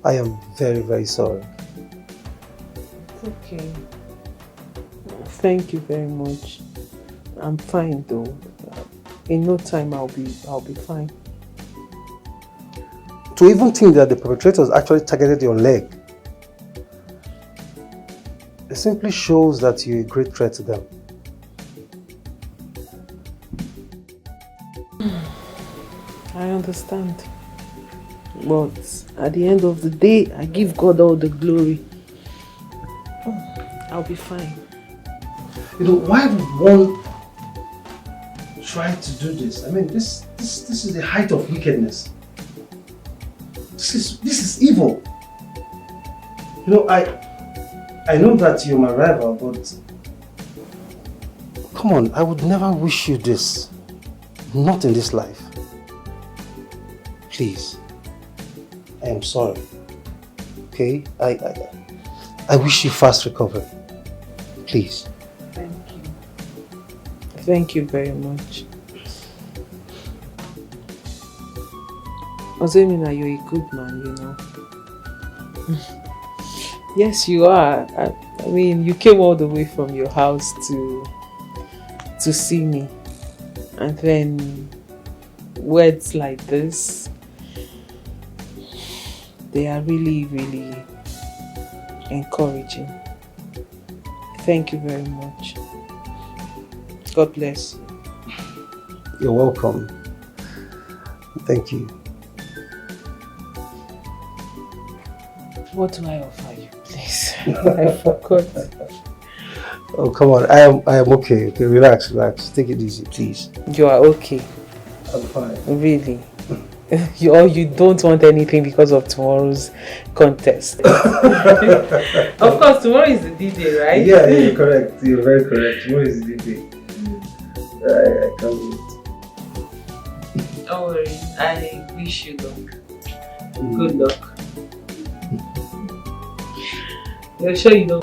I am very, very sorry. Okay. Thank you very much. I'm fine though. In no time I'll be fine. To even think that the perpetrators actually targeted your leg, it simply shows that you're a great threat to them. I understand. But at the end of the day, I give God all the glory. I'll be fine. You know, why would one try to do this? I mean, this is the height of wickedness. This is evil. You know, I know that you're my rival, but come on, I would never wish you this. Not in this life. Please. I am sorry. Okay? I wish you fast recovery. Please. Thank you. Thank you very much. Ozemina, you're a good man, you know. Yes, you are. I mean, you came all the way from your house to see me. And then words like this, they are really, really encouraging. Thank you very much. God bless you. You're welcome. Thank you. What do I offer you, please? I forgot. Oh, come on. I am okay. Okay, relax. Take it easy, please. You are okay? I'm fine. Really? You don't want anything because of tomorrow's contest. Of course, tomorrow is the D-Day, right? Yeah, you're correct. You're very correct. Tomorrow is the D-Day. I can't wait. Don't worry. I wish you luck. Good luck. You're sure you know?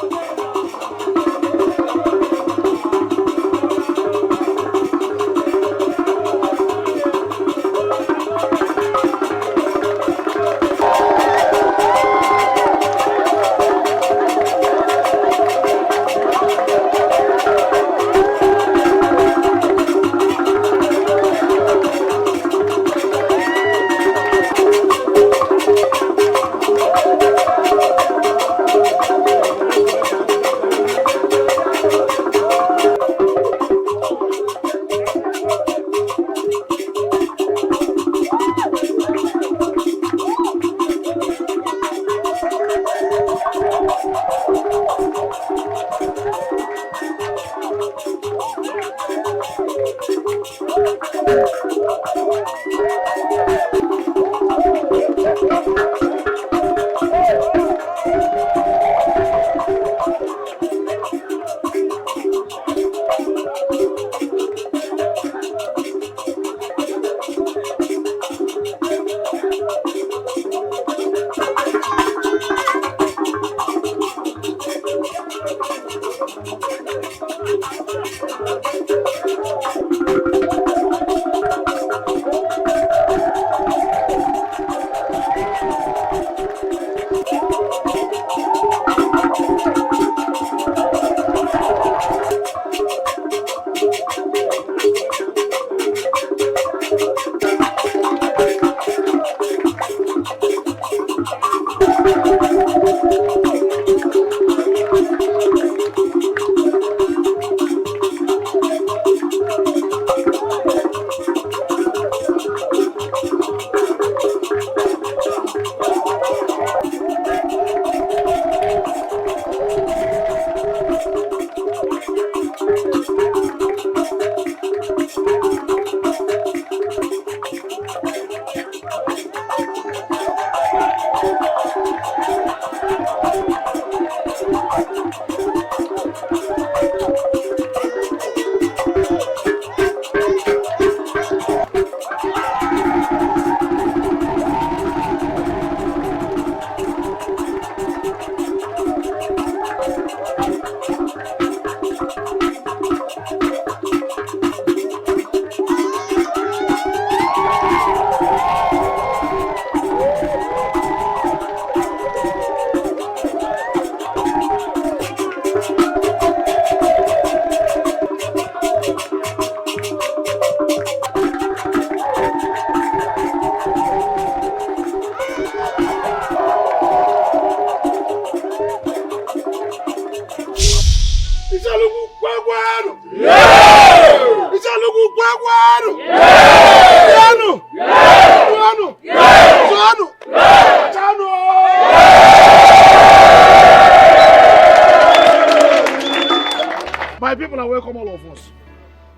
My people are welcome, all of us.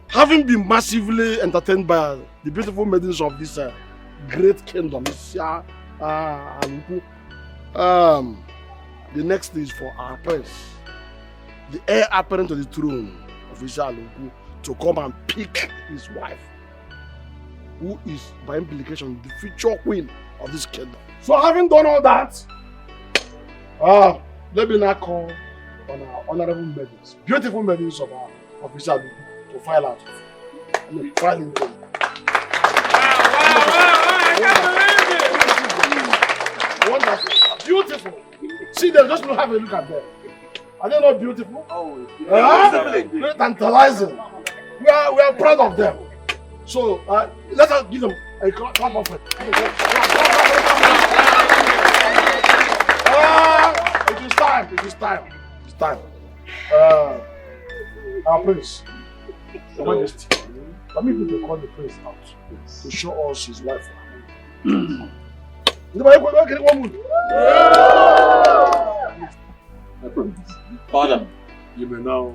Having been massively entertained by the beautiful maidens of this great kingdom, the next is for our prince, the heir apparent to the throne of Aluku, to come and pick his wife, who is by implication the future queen of this kingdom. So having done all that, let me now call on our honorable maidens, beautiful maidens of our official to file out. Filing them. Wonderful, beautiful. See them, just have a look at them. Are they not beautiful? Oh, very tantalizing. We are proud of them. So let us give them a clap of it. It is time. It is time. It's time. Our prince, Your Majesty, let me need to call the prince out to show us his wife. Father, you may now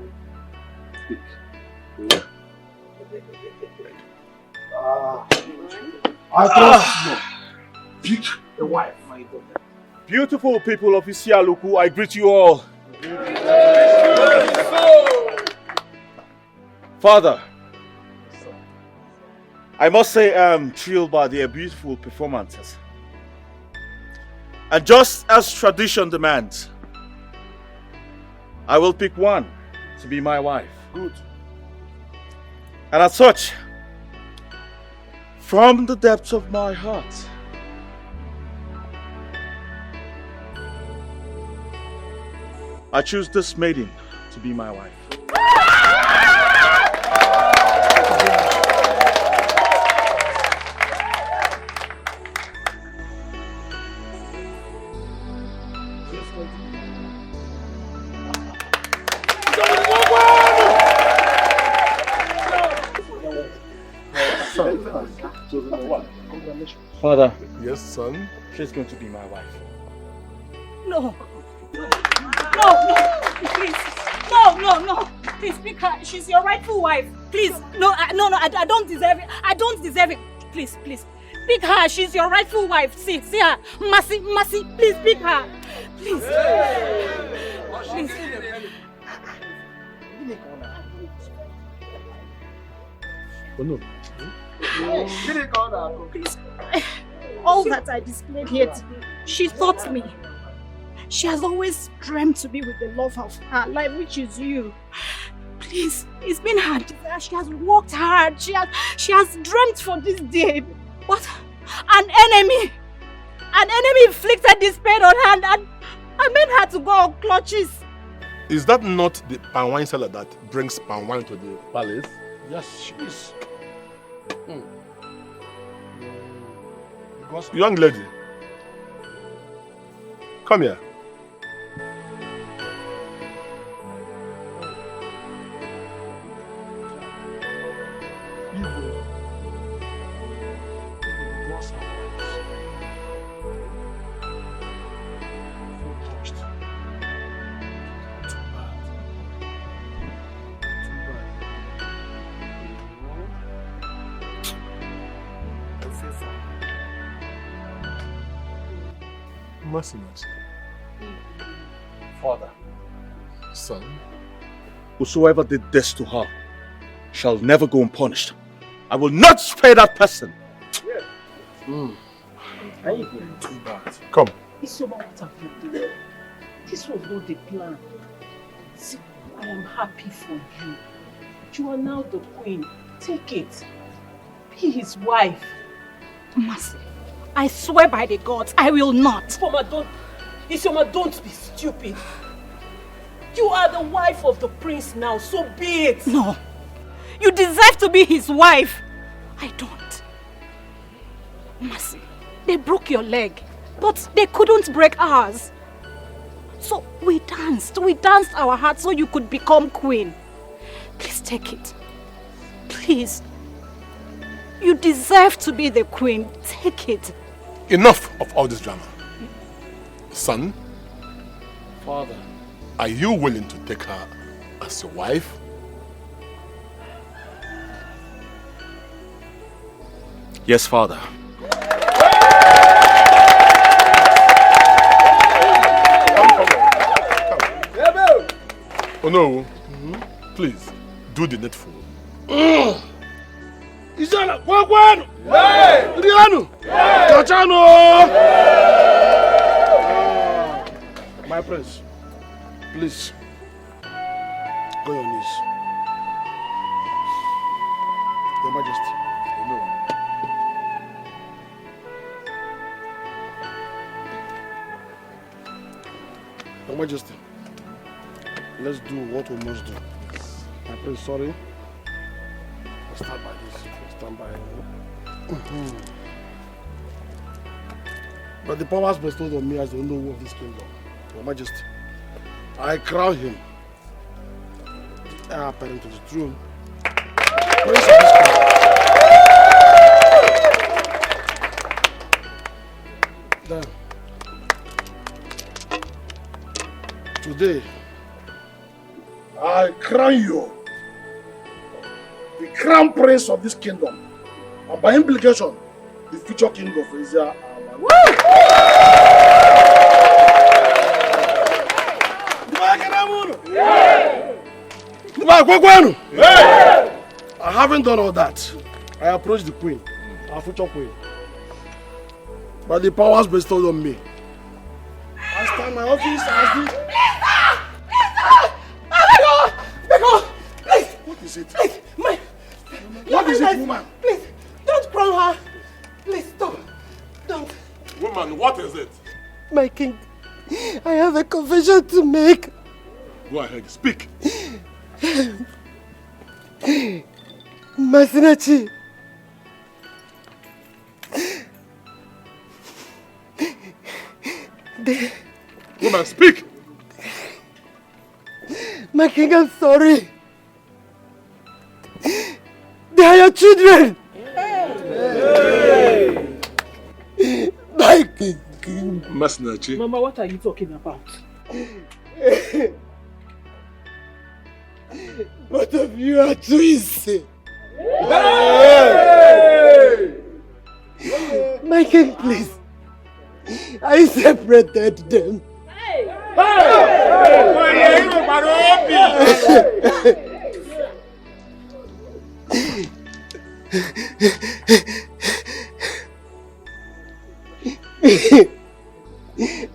speak. I trust you. Pick a wife, my daughter. Beautiful people of Isialuku, I greet you all. Father, I must say I'm thrilled by their beautiful performances. And just as tradition demands, I will pick one to be my wife. Good. And as such, from the depths of my heart, I choose this maiden to be my wife. Father. Yes, son. She's going to be my wife. No. No, please. No. Please pick her. She's your rightful wife. Please, no, I don't deserve it. I don't deserve it. Please, please. Pick her. She's your rightful wife. See her. Mercy, please pick her. Please. Please. Oh no. Please. All that I displayed here today, she taught me. She has always dreamt to be with the love of her life, which is you. Please, it's been her desire. She has worked hard. She has dreamt for this day. But an enemy inflicted this pain on her, and I made her to go on clutches. Is that not the palm wine seller that brings palm wine to the palace? Yes, she is. Young lady, come here. Mercy. Father. Son. Whosoever did this to her shall never go unpunished. I will not spare that person. Too bad. Come. It's about what have you done? This was not the plan. See, I am happy for you. You are now the queen. Take it. Be his wife. Mercy, I swear by the gods, I will not. Isioma, don't be stupid. You are the wife of the prince now, so be it. No, you deserve to be his wife. I don't. Mercy, they broke your leg, but they couldn't break ours. So we danced our hearts so you could become queen. Please take it. Please. You deserve to be the queen. Take it. Enough of all this drama. Son. Father. Are you willing to take her as your wife? Yes, Father. Oh no. Please, do the needful. Isana, Kwano! Riano! Kachano! My prince, please, go on your knees. Your Majesty, no. Your Majesty, let's do what we must do. My prince, sorry. I'll start by this. Stand by. But the powers bestowed on me as the owner of this kingdom, Your Majesty, I crown him heir apparent to the throne. Prince of this kingdom. Then, today, I crown you the crown prince of this kingdom, and by implication, the future king of Asia. Having done all that, I approached the queen, our future queen, by the powers bestowed on me. I stand in my office as the... Please! What is it? Please, What is it, woman? Please, don't crown her. Please, stop. Don't. Woman, what is it? My king, I have a confession to make. Go ahead, speak. Masinachi. Woman, speak. My king, I'm sorry. They are your children. My king. Masinachi. Mama, what are you talking about? Both of you are twins. My king, please. I separated them.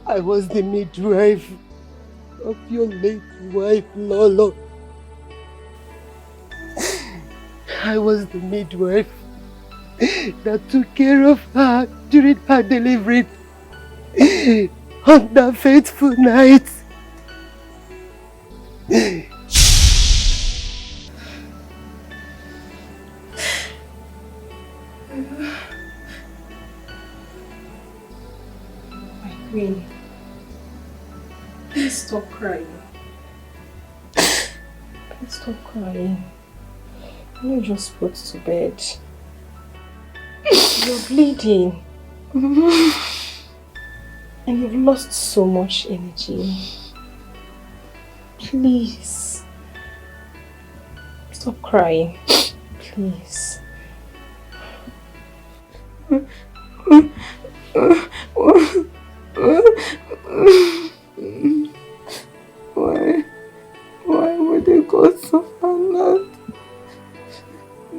I was the midwife of your late wife, Lolo. I was the midwife that took care of her during her delivery on that fateful night. My queen, please stop crying. Please stop crying. You just put to bed. You're bleeding. And you've lost so much energy. Please. Stop crying. Please. Why would the gods of Allah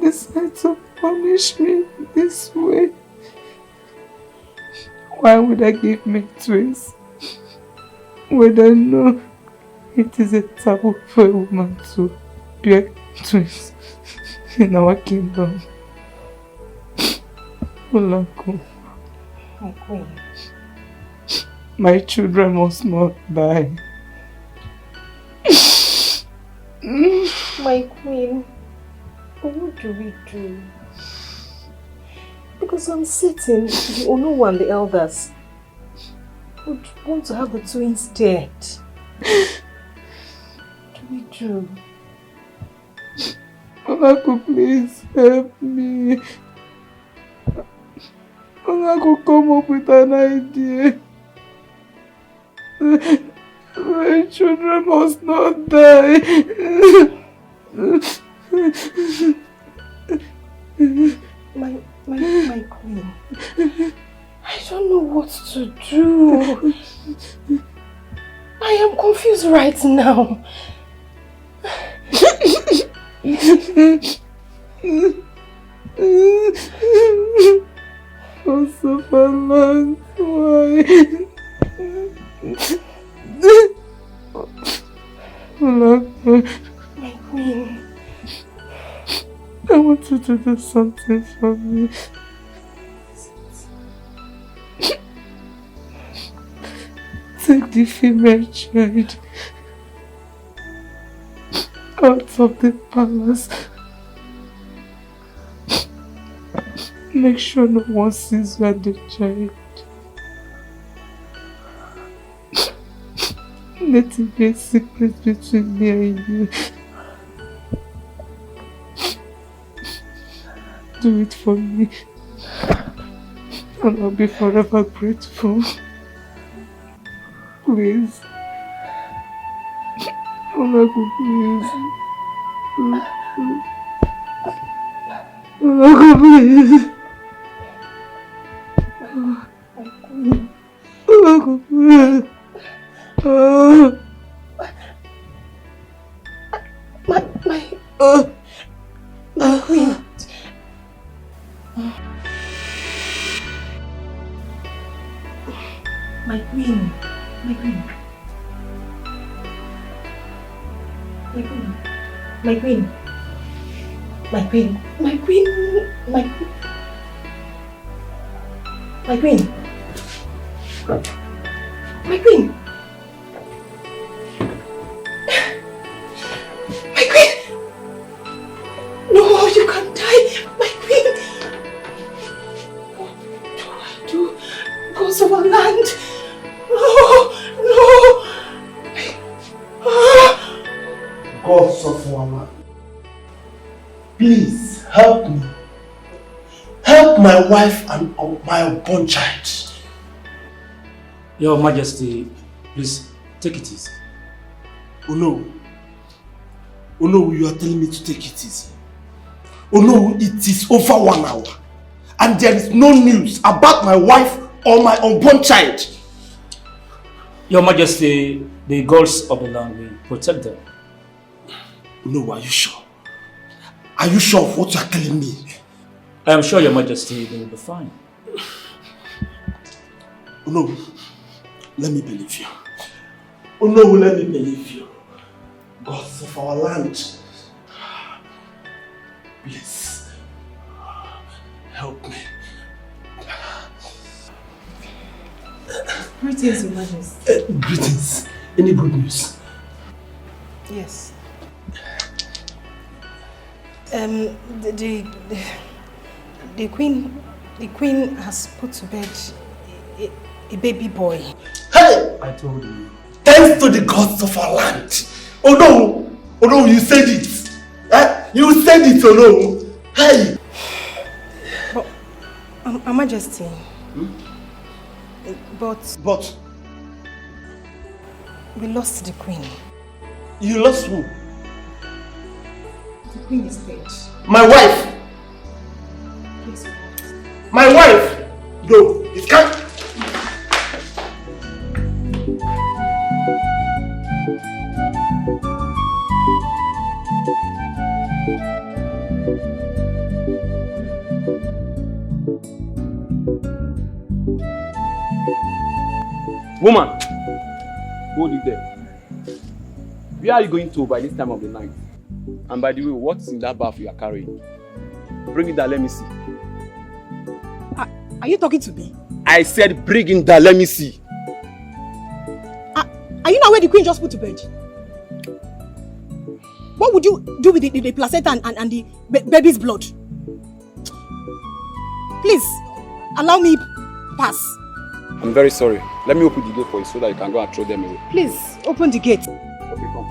decide to punish me this way? Why would I give me twins when I know it is a taboo for a woman to bear twins in our kingdom? Olanko, My queen. my children must not die. My queen, what do we do? Because I'm certain the Onowu and the elders would want to have the twins dead. What do we do? Olanko, please help me. Olanko, come up with an idea. My children must not die. My queen, I don't know what to do. I am confused right now. Osafaland, why? My queen, I want you to do something for me. Take the female child out of the palace. Make sure no one sees you and the child. Let it be a secret between me and you. Do it for me, and I'll be forever grateful. Please. Olanko, please. Olanko, please. Olanko, please. My queen. My queen. My queen. My queen. My queen. My queen. My queen. My queen. My queen. My queen. My queen. No, you can't die. My queen. What do I do? Gods of our land. No. Gods of our land, please help me. Help my wife and my unborn child. Your Majesty, please take it easy. Oh no, you are telling me to take it easy. Oh no, it is over 1 hour. And there is no news about my wife or my unborn child. Your Majesty, the gods of the land will protect them. No, are you sure? Are you sure of what you are telling me? I am sure, Your Majesty, they will be fine. No, let me believe you. Oh no, let me believe you. Gods of our land, please help me. Greetings, Your Majesty. Greetings. Any good news? Yes. The queen has put to bed a baby boy. Hey! I told you. Thanks to the gods of our land. Oh no, you said it. You said it, oh no. Hey! But, Your Majesty. But? We lost the queen. You lost who? The queen is dead. My wife! Yes, my wife! No, it can't. Woman, hold it there. Where are you going to by this time of the night? And by the way, what's in that bath you are carrying? Bring it down, let me see. Are you talking to me? I said bring it down, let me see. Are you not where the queen just put to bed? What would you do with the placenta and the baby's blood? Please, allow me pass. I'm very sorry. Let me open the gate for you so that you can go and throw them away. Please, open the gate. Okay, come.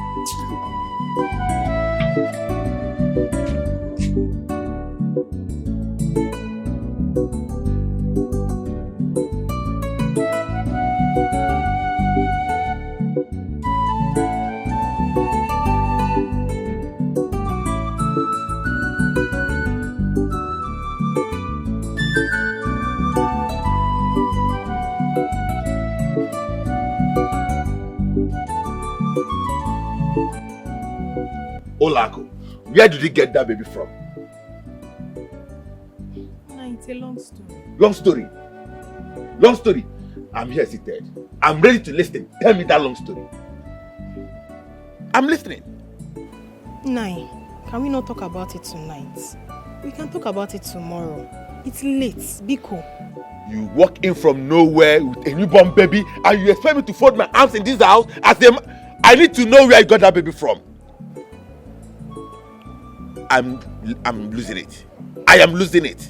Olako, where did you get that baby from? No, it's a long story. Long story? Long story? I'm here seated. I'm ready to listen. Tell me that long story. I'm listening. Nai, can we not talk about it tonight? We can talk about it tomorrow. It's late, Biko. You walk in from nowhere with a newborn baby and you expect me to fold my arms in this house as them. I need to know where you got that baby from. I'm losing it. I am losing it.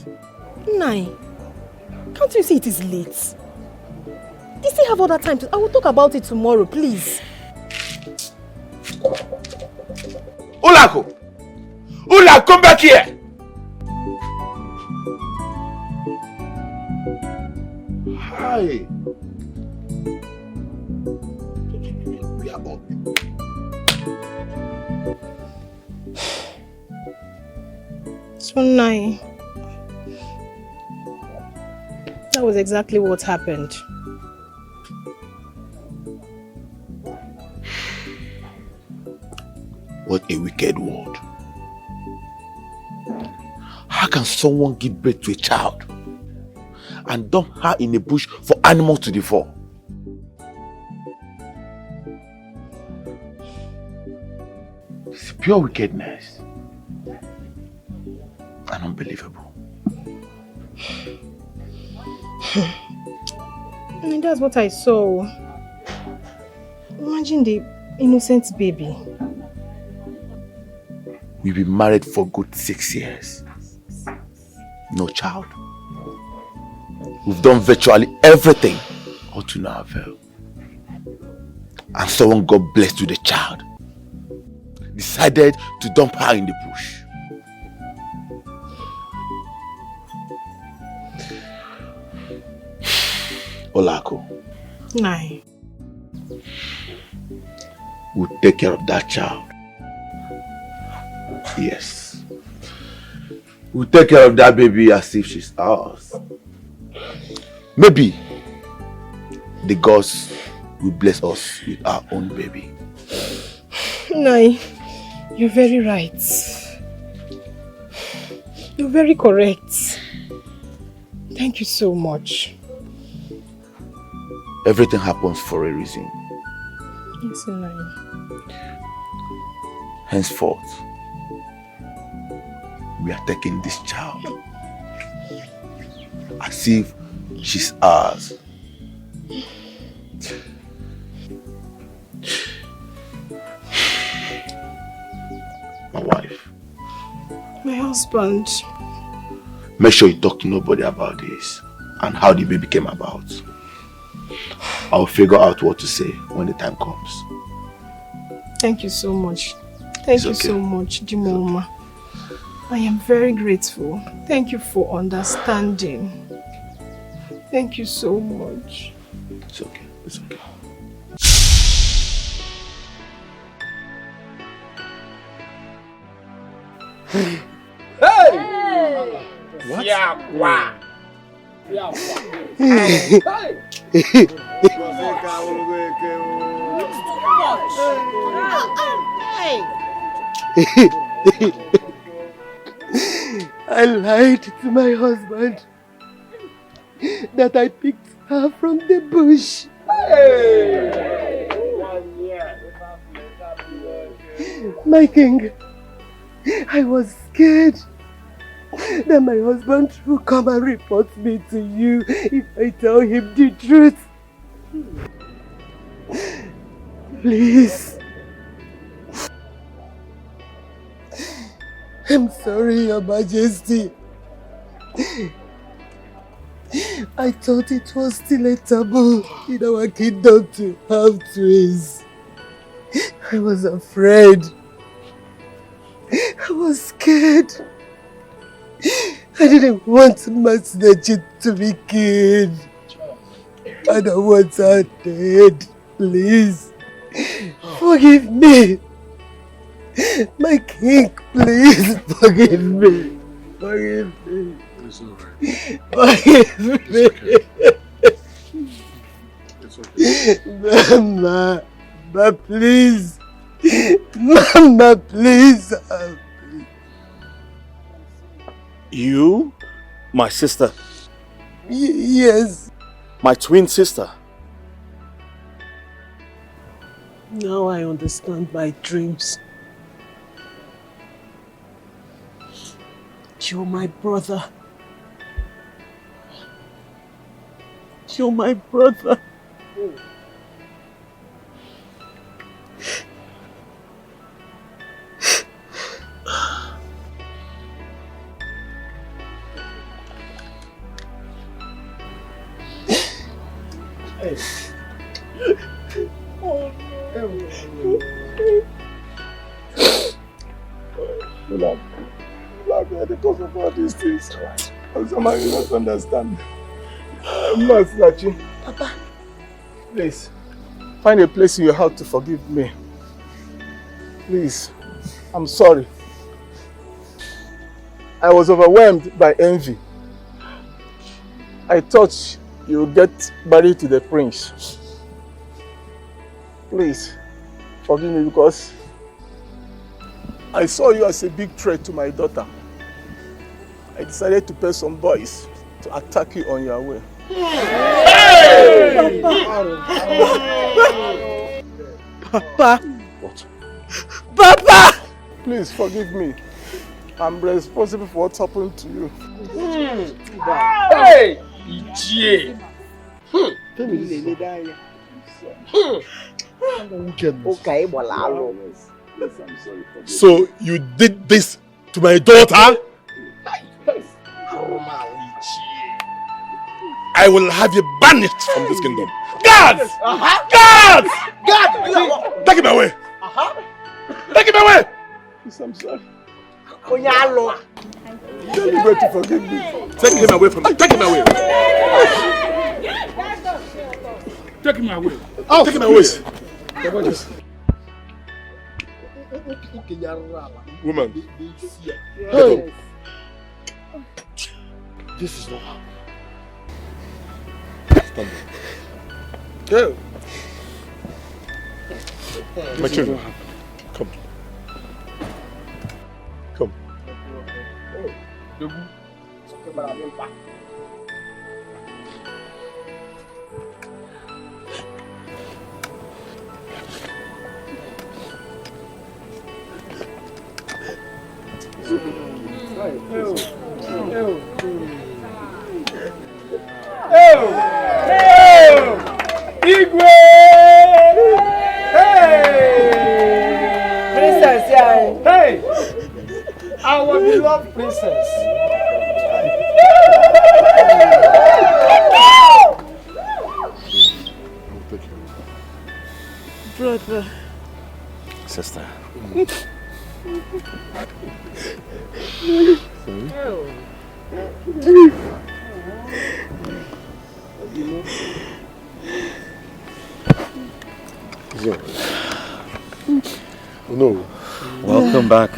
Nai, can't you see it is late? You still have all that time I will talk about it tomorrow, please. Olako! Olako, come back here! Hi. We are on. So Nai, that was exactly what happened. What a wicked world. How can someone give birth to a child and dump her in a bush for animals to devour? It's pure wickedness and unbelievable. And that's what I saw. Imagine the innocent baby. We've been married for good 6 years. No child. We've done virtually everything, all to no avail. And someone got blessed with a child. Decided to dump her in the bush. Olako. Nai. We'll take care of that child. Yes. We'll take care of that baby as if she's ours. Maybe the gods will bless us with our own baby. Nai, you're very right. You're very correct. Thank you so much. Everything happens for a reason. Yes, Nai. Henceforth, we are taking this child as if she's ours. My wife. My husband. Make sure you talk to nobody about this and how the baby came about. I'll figure out what to say when the time comes. Thank you so much. Thank you so much, Jimoma. I am very grateful. Thank you for understanding. Thank you so much. It's okay. It's okay. Hey! What? Yeah, wow. I lied to my husband that I picked her from the bush. My king, I was scared that my husband will come and report me to you if I tell him the truth. Please. I'm sorry, Your Majesty. I thought it was still a taboo in our kingdom to have twins. I was afraid. I was scared. I didn't want Masnechi to be killed. I don't want her dead. Please, forgive me. My king, please forgive me. Forgive me. It's alright. Forgive me. It's okay. Mama, please. Mama, please. You? My sister? Yes. My twin sister? Now I understand my dreams. You're my brother. You're my brother. Oh no. Because of all these things, somehow you don't understand. Masnechi, Papa, please, find a place in your heart to forgive me. Please, I'm sorry. I was overwhelmed by envy. I thought you would get married to the prince. Please, forgive me because I saw you as a big threat to my daughter. I decided to pay some boys to attack you on your way. Hey! Papa! What? Papa! Please forgive me. I'm responsible for what happened to you. Hey! Ichie! So you did this to my daughter? I will have you banished from this kingdom. Guards! Guards! God! Take him away! Take him away! I'm sorry. Tell me to forgive me. Take him away from me. Take him away. Take him away. Oh, take him away. Woman, get up. This is not. Stand up. Go. My children, come. Come. Igwe! Hey! Princess, yeah. Hey! Our beloved princess. Brother. Sister. No. Welcome back.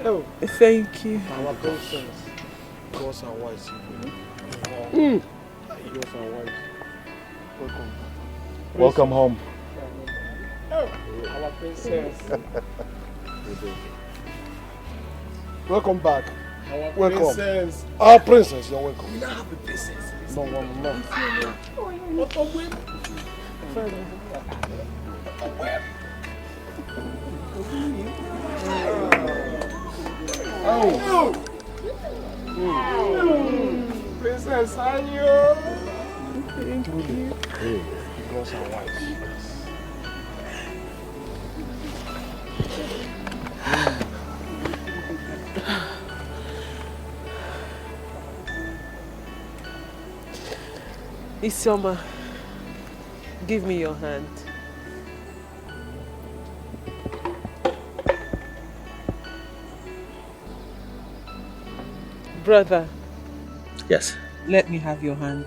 Oh, thank you. Our princess. Girls are wise. Girls are wise. Welcome. Welcome home. Our princess. Welcome back. Our Welcome. princess. Our princess, you're welcome. We now have a princess. No. Princess Anyo. Thank you. Girls are wise. Isioma, give me your hand. Brother. Yes. Let me have your hand.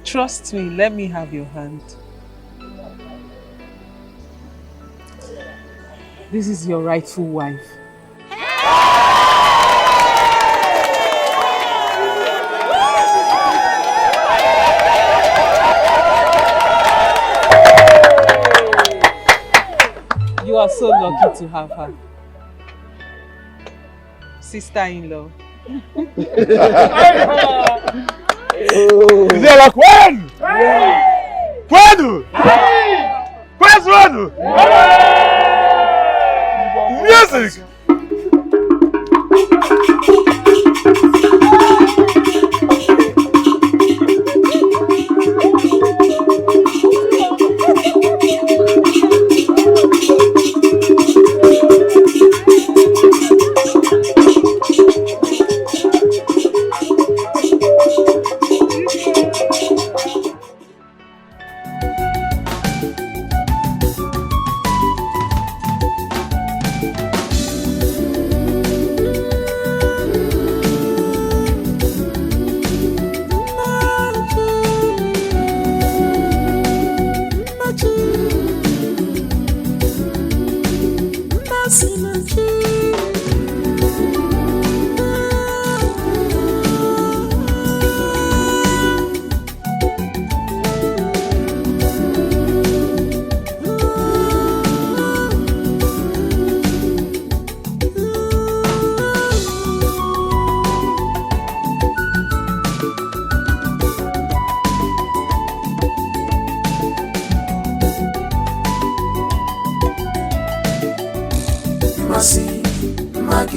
Trust me, let me have your hand. This is your rightful wife. You are so lucky to have her. Sister-in-law. Is there like when? Quando? Quando? Music!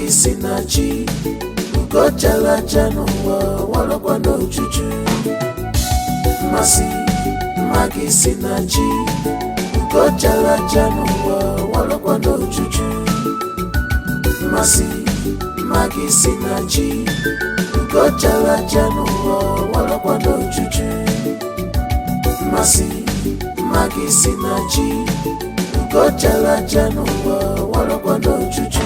Sinachi, Ugo Jala Janua, Walakwana Ujuju. Masi, Magi Sinachi, Ugo Jala Janua, Walakwana Ujuju. Masi, Magi Sinachi, Ugo Jala Janua, Walakwana Ujuju. Masi, Magi Sinachi, Ugo Jala Janua, Walakwana Ujuju.